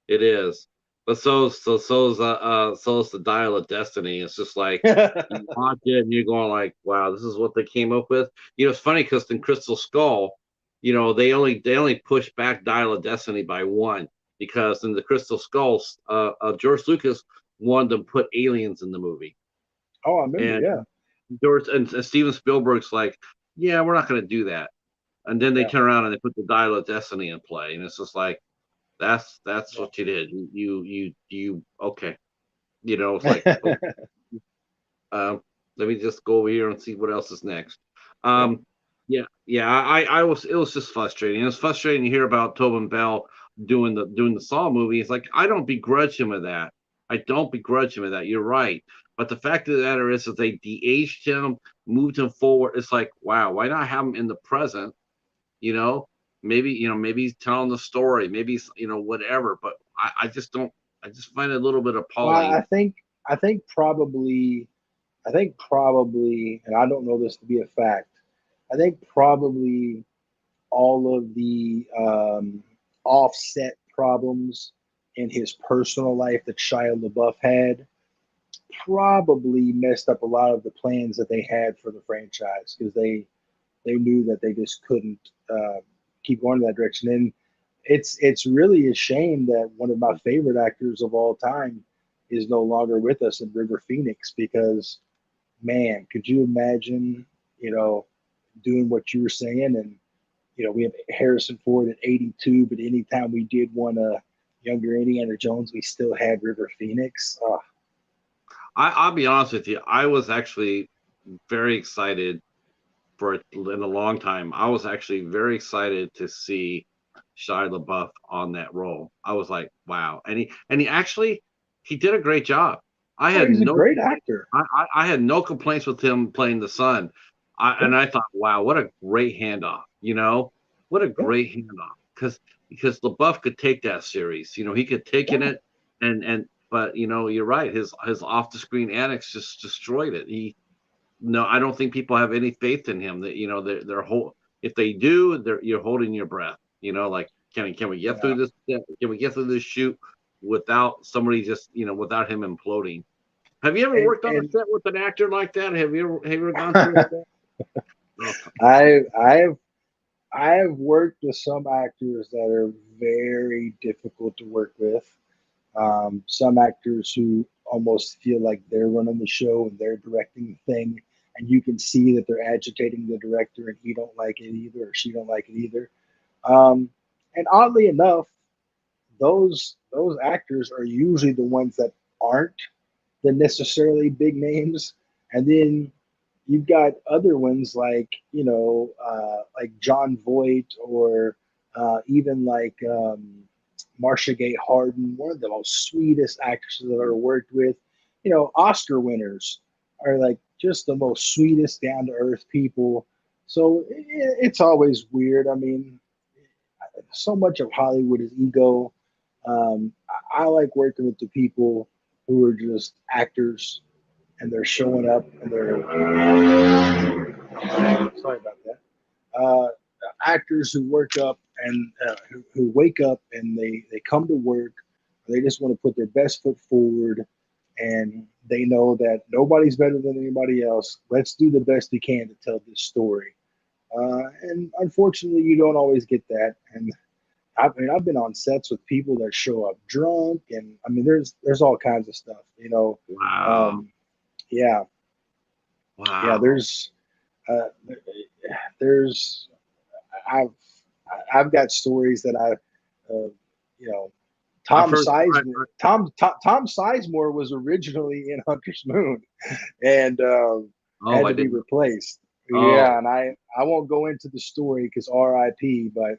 It is. But so's the Dial of Destiny. It's just like you watch it and you're going like, wow, this is what they came up with. It's funny because in Crystal Skull, they only pushed back Dial of Destiny by one, because in the Crystal Skulls, George Lucas wanted to put aliens in the movie,
Oh, I remember.
and
Yeah,
and Steven Spielberg's like, yeah, we're not going to do that. And then they
yeah,
turn around and they put the Dial of Destiny in play, and it's just like, that's
yeah.
what you did. You okay. It's like, oh, um, let me just go over here and see what else is next.
Yep.
Um, yeah. It was just frustrating. It was frustrating to hear about Tobin Bell doing the Saw movie. It's like, I don't begrudge him of that. I don't begrudge him of that. You're right. But the fact of the matter is that they de-aged him, moved him forward. It's like, wow, why not have him in the present? you know maybe he's telling the story, maybe he's, whatever, but I just don't. I just find it a little bit
Well,
appalling.
I think probably, and I don't know this to be a fact. I think probably all of the offset problems in his personal life that Shia LaBeouf had probably messed up a lot of the plans that they had for the franchise, because they knew that they just couldn't keep going in that direction. And it's really a shame that one of my favorite actors of all time is no longer with us in River Phoenix, because man, could you imagine, you know, doing what you were saying? And we have Harrison Ford at 82, but anytime we did want a younger Indiana Jones, we still had River Phoenix.
I'll be honest with you, I was actually very excited for it in a long time. I was actually very excited to see Shia LaBeouf on that role. I was like, wow. And he actually, he did a great job. I
Oh,
had
he's a
no
great actor.
I had no complaints with him playing the son.
Yeah,
And I thought, wow, what a great handoff, what a
yeah,
great handoff. Because LaBeouf could take that series, he could take in
yeah.
it, and but you're right, his off the screen antics just destroyed it. No, I don't think people have any faith in him. That they're whole. If they do, you're holding your breath. Like, can we get
Yeah.
through this? Can we get through this shoot without somebody just without him imploding? Have you ever
And
worked on a
and
set with an actor like that? Have you ever gone through that? Oh,
I I've I've worked with some actors that are very difficult to work with. Some actors who almost feel like they're running the show and they're directing the thing, and you can see that they're agitating the director, and he don't like it either, or she don't like it either. Um, and oddly enough, those actors are usually the ones that aren't the necessarily big names, and then you've got other ones like like John Voight, or even like Marcia Gay Harden, one of the most sweetest actresses I've ever worked with. Oscar winners are like just the most sweetest, down to earth people. So it's always weird. I mean, so much of Hollywood is ego. I like working with the people who are just actors, and they're showing up, and they're sorry about that. Uh, Actors who work up and who wake up and they come to work. They just want to put their best foot forward, and they know that nobody's better than anybody else. Let's do the best we can to tell this story. And unfortunately, you don't always get that. And I've been on sets with people that show up drunk, and I mean, there's all kinds of stuff.
wow,
Um, yeah, yeah.
wow.
Uh, there's I've I've got stories that you know,
I've
Tom
heard.
Sizemore. Tom Sizemore was originally in Hunter's Moon, and
Oh,
had
I
to be
didn't.
replaced. Yeah,
Oh,
and I won't go into the story because R.I.P. But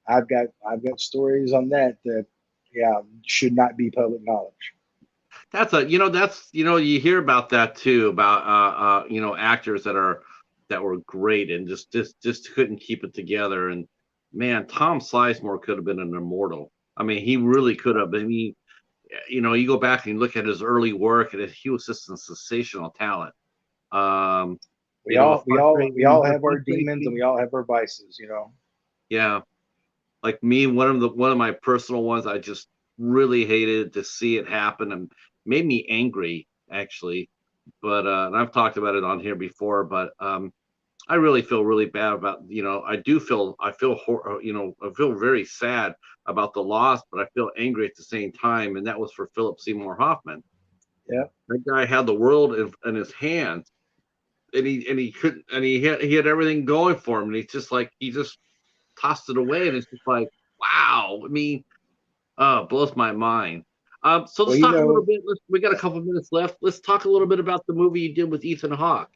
I've got stories on that yeah, should not be public knowledge.
you hear about that too, about actors that were great and just couldn't keep it together. And man, Tom Sizemore could have been an immortal. I mean, he really could have. I mean, you go back and look at his early work, and he was just a sensational talent. Um,
We all we all we all
the
have our demons, and
frustrating,
we all have our vices.
yeah. Like me, one of my personal ones, I just really hated to see it happen and made me angry actually. But and I've talked about it on here before, but I really feel really bad about, I feel very sad about the loss, but I feel angry at the same time. And that was for Philip Seymour Hoffman.
Yeah.
That guy had the world in his hands, and he couldn't, and he had everything going for him, and he just tossed it away, and it's just like, wow. I mean, blows my mind. So
Well,
let's talk a little bit. We got a couple minutes left. Let's talk a little bit about the movie you did with Ethan Hawke.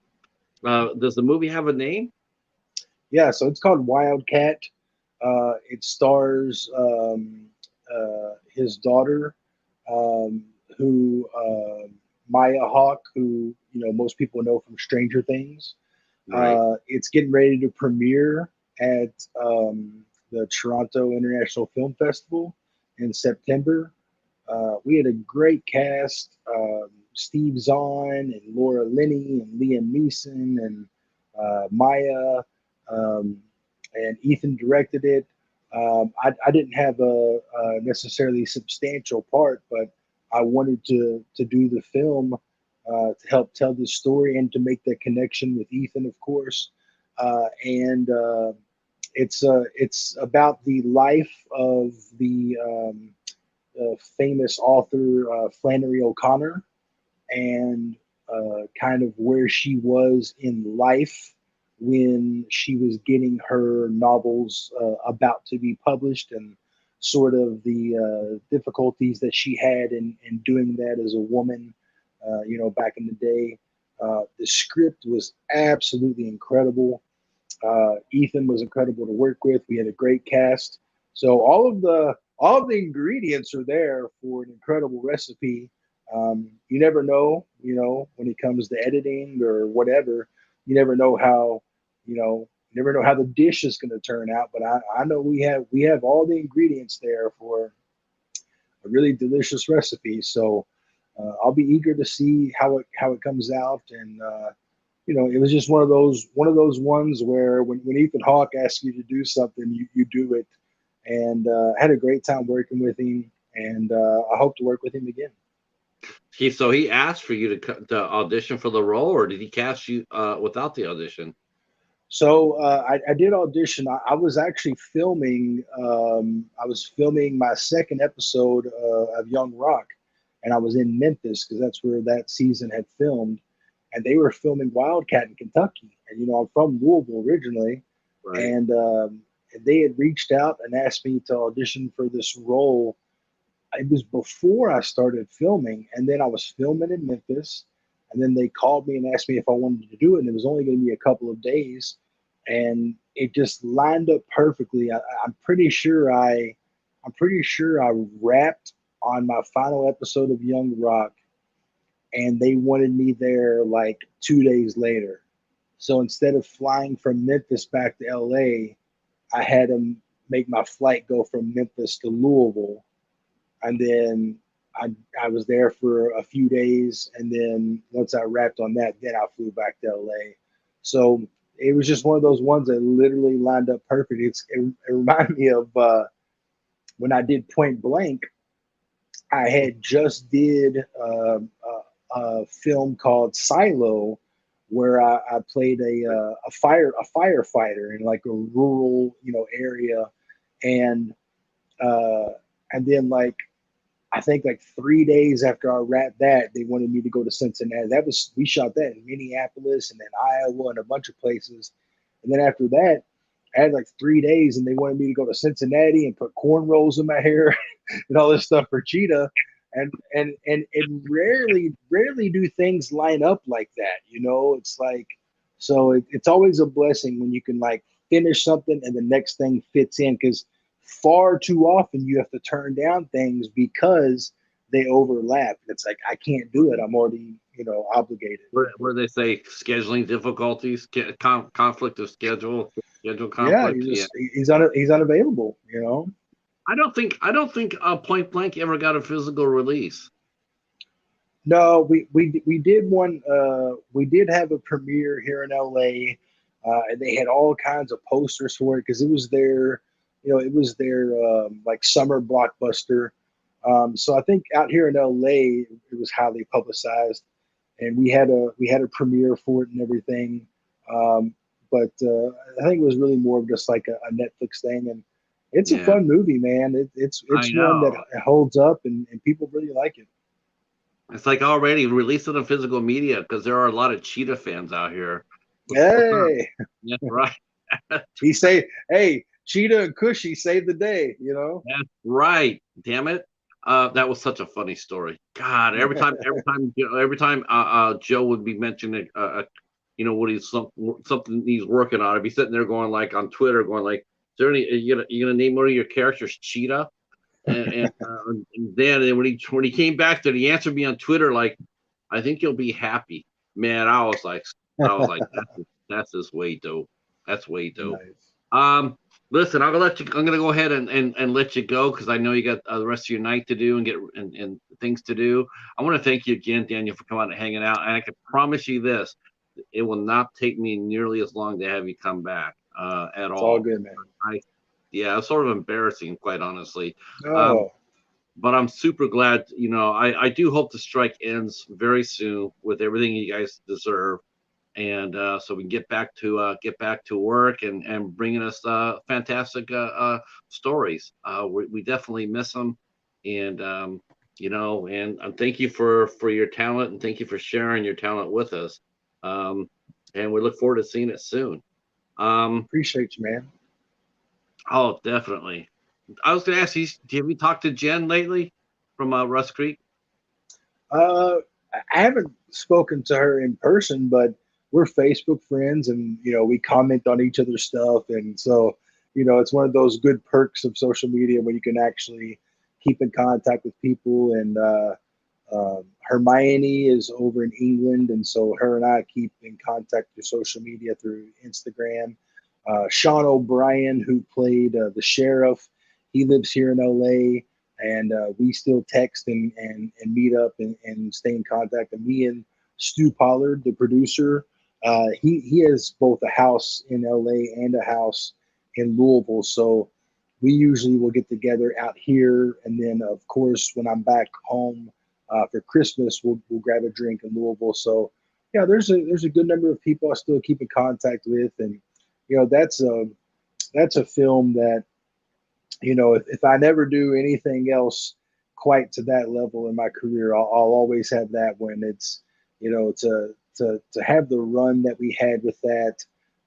Does the movie have a name?
yeah. So it's called Wildcat. It stars his daughter, um, who Maya Hawke, who most people know from Stranger Things.
Right.
It's getting ready to premiere at the Toronto International Film Festival in September. We had a great cast: Steve Zahn and Laura Linney and Liam Neeson and Maya, um, and Ethan directed it. I didn't have a necessarily substantial part, but I wanted to do the film to help tell the story and to make that connection with Ethan, of course. And it's about the life of the famous author Flannery O'Connor, and kind of where she was in life when she was getting her novels about to be published, and sort of the difficulties that she had in doing that as a woman, back in the day. The script was absolutely incredible. Ethan was incredible to work with. We had a great cast. So all of the ingredients are there for an incredible recipe. You never know, when it comes to editing or whatever. You never know how, you never know how the dish is going to turn out. But I know we have all the ingredients there for a really delicious recipe. So I'll be eager to see how it comes out. And it was just one of those ones where when Ethan Hawke asks you to do something, you do it. And I had a great time working with him, and I hope to work with him again.
He asked for you to audition for the role, or did he cast you without the audition?
So I did audition. I was actually filming. I was filming my second episode of Young Rock, and I was in Memphis because that's where that season had filmed. And they were filming Wildcat in Kentucky. And I'm from Louisville originally,
Right.
and they had reached out and asked me to audition for this role. It was before I started filming, and then I was filming in Memphis, and then they called me and asked me if I wanted to do it, and it was only going to be a couple of days, and it just lined up perfectly. I'm pretty sure I wrapped on my final episode of Young Rock, and they wanted me there like 2 days later. So instead of flying from Memphis back to LA, I had them make my flight go from Memphis to Louisville, and then I was there for a few days, and then once I wrapped on that, then I flew back to LA. So it was just one of those ones that literally lined up perfect. It reminded me of when I did Point Blank. I had just did a film called Silo, where I played a firefighter in like a rural area, and uh, and then like I think like 3 days after I wrapped that, they wanted me to go to Cincinnati. We shot that in Minneapolis and then Iowa and a bunch of places. And then after that, I had like 3 days, and they wanted me to go to Cincinnati and put cornrows in my hair and all this stuff for Cheetah. And rarely do things line up like that. It's like, so it's always a blessing when you can like finish something and the next thing fits in, because far too often you have to turn down things because they overlap. It's like, I can't do it. I'm already, obligated.
Where they say scheduling difficulties, conflict of schedule
Yeah,
conflict. Yeah.
he's unavailable.
I don't think Point Blank ever got a physical release.
No, we did one. We did have a premiere here in LA, and they had all kinds of posters for it because it was their like summer blockbuster. So I think out here in LA, it was highly publicized, and we had a premiere for it and everything. Um, but I think it was really more of just like a Netflix thing, and it's a
Yeah,
fun movie, man. It's
I
one that
know.
holds up, and people really like it.
It's like already released it on physical media because there are a lot of Cheetah fans out here.
Hey,
Yeah, right.
he say, hey, Cheetah and Cushy saved the day,
That's right. Damn it. That was such a funny story. God, every time Joe would be mentioning, what something he's working on. I'd be sitting there going like on Twitter, going like, "Is there any? You gonna name one of your characters Cheetah?" And then when he came back to, he answered me on Twitter like, "I think you'll be happy." Man, I was like, that's just way dope. That's way dope.
Nice.
Um, Listen, I'm gonna go ahead and let you go because I know you got the rest of your night to do and things to do. I want to thank you again, Daniel, for coming out and hanging out. And I can promise you this: it will not take me nearly as long to have you come back at
It's all
all.
good, man.
I Yeah, it's sort of embarrassing, quite honestly. Um,
Oh,
but I'm super glad. I do hope the strike ends very soon with everything you guys deserve, and so we can get back to work and bringing us fantastic stories. We definitely miss them, and thank you for your talent, and thank you for sharing your talent with us. Um, and we look forward to seeing it soon. Um,
appreciate you, man.
oh, definitely. I was going to ask you, have you talked to Jen lately from Rust Creek?
Uh, I haven't spoken to her in person, but we're Facebook friends, and we comment on each other's stuff, and so it's one of those good perks of social media where you can actually keep in contact with people. And Hermione is over in England, and so her and I keep in contact through social media through Instagram. Sean O'Brien, who played the sheriff, he lives here in LA, and we still text and meet up and stay in contact. And me and Stu Pollard, the producer, he has both a house in LA and a house in Louisville. So we usually will get together out here, and then of course when I'm back home for Christmas, we'll grab a drink in Louisville. So yeah, there's a good number of people I still keep in contact with, and that's a film that if I never do anything else quite to that level in my career, I'll always have that when it's, to have the run that we had with that,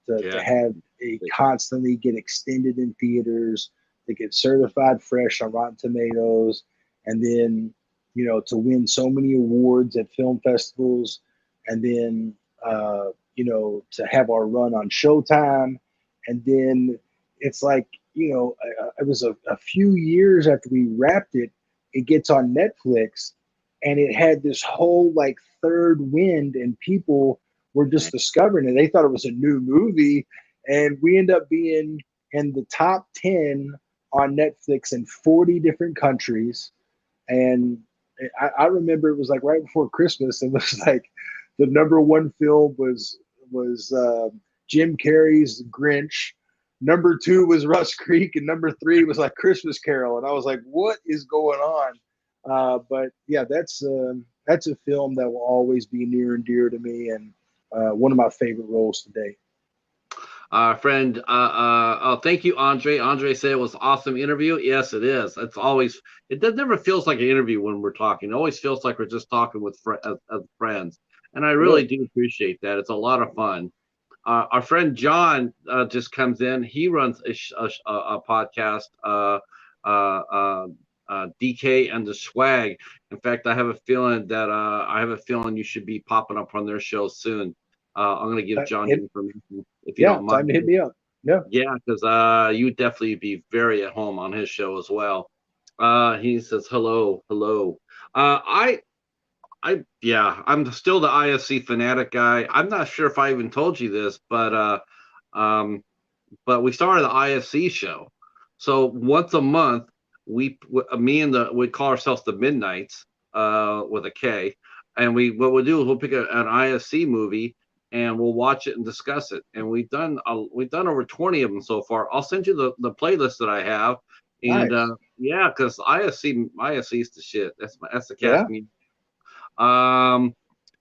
to
Yeah.
have it constantly get extended in theaters, to get certified fresh on Rotten Tomatoes, and then, to win so many awards at film festivals, and then, to have our run on Showtime, and then it's like, it was a few years after we wrapped it, it gets on Netflix, and it had this whole like third wind, and people were just discovering it. They thought it was a new movie, and we end up being in the top 10 on Netflix in 40 different countries. And I remember it was like right before Christmas, and it was like the number one film was Jim Carrey's Grinch. Number two was Rust Creek, and number three was like Christmas Carol. And I was like, "What is going on?" But yeah, that's a film that will always be near and dear to me, and one of my favorite roles to date.
Friend, thank you, Andre. Andre said it was an awesome interview. Yes, it is. Never feels like an interview when we're talking. It always feels like we're just talking with as friends. And I really
Good.
do appreciate that. It's a lot of fun. Our friend John just comes in. He runs a podcast, DK and the Swag. In fact, I have a feeling you should be popping up on their show soon. I'm going to give John your information if you
Yeah,
don't
time
mind.
to hit me up. Yeah.
Yeah, because you would definitely be very at home on his show as well. He says hello, hello. I yeah, I'm still the IFC fanatic guy. I'm not sure if I even told you this, um, but we started the IFC show. So once a month, we call ourselves the MidKnights, with a K, and what we'll do is we'll pick an IFC movie and we'll watch it and discuss it. And we've done over 20 of them so far. I'll send you the playlist that I have, and
Nice.
Yeah, because IFC is the shit. That's the
Yeah.
casting.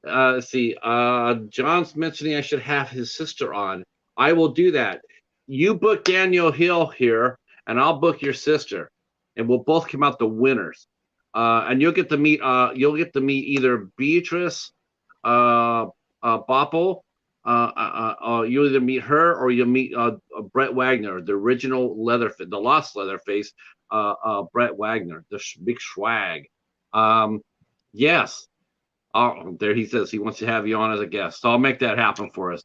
Let's see. John's mentioning I should have his sister on. I will do that. You book Daniel Hill here, and I'll book your sister, and we'll both come out the winners. And you'll get to meet. Either Beatrice, Bopple. You'll either meet her or you'll meet Brett Wagner, the original the lost Leatherface, Brett Wagner, the big swag. Yes. Oh, there he says he wants to have you on as a guest. So I'll make that happen for us.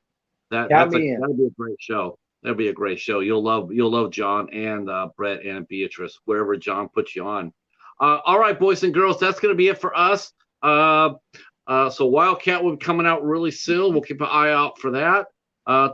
Count me in.
That'll be a great show. That'll be a great show. You'll love John and Brett and Beatrice, wherever John puts you on. All right, boys and girls, that's gonna be it for us. So Wildcat will be coming out really soon. We'll keep an eye out for that.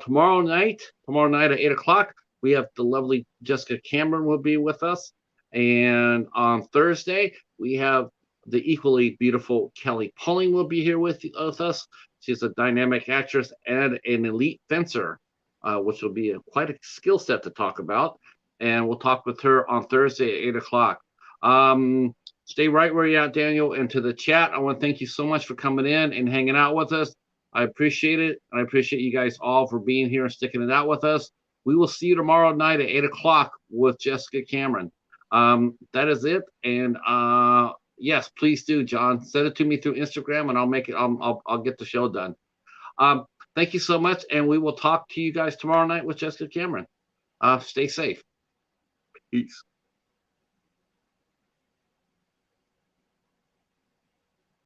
Tomorrow night at 8 o'clock, we have the lovely Jessica Cameron will be with us. And on Thursday, we have the equally beautiful Kelly Pulling will be here with us. She's a dynamic actress and an elite fencer, which will be quite a skill set to talk about. And we'll talk with her on Thursday at 8 o'clock. Stay right where you're at, Daniel. And to the chat, I want to thank you so much for coming in and hanging out with us. I appreciate it. And I appreciate you guys all for being here and sticking it out with us. We will see you tomorrow night at 8 o'clock with Jessica Cameron. That is it. And yes, please do, John. Send it to me through Instagram, and I'll make it. I'll get the show done. Thank you so much, and we will talk to you guys tomorrow night with Jessica Cameron. Stay safe. Peace.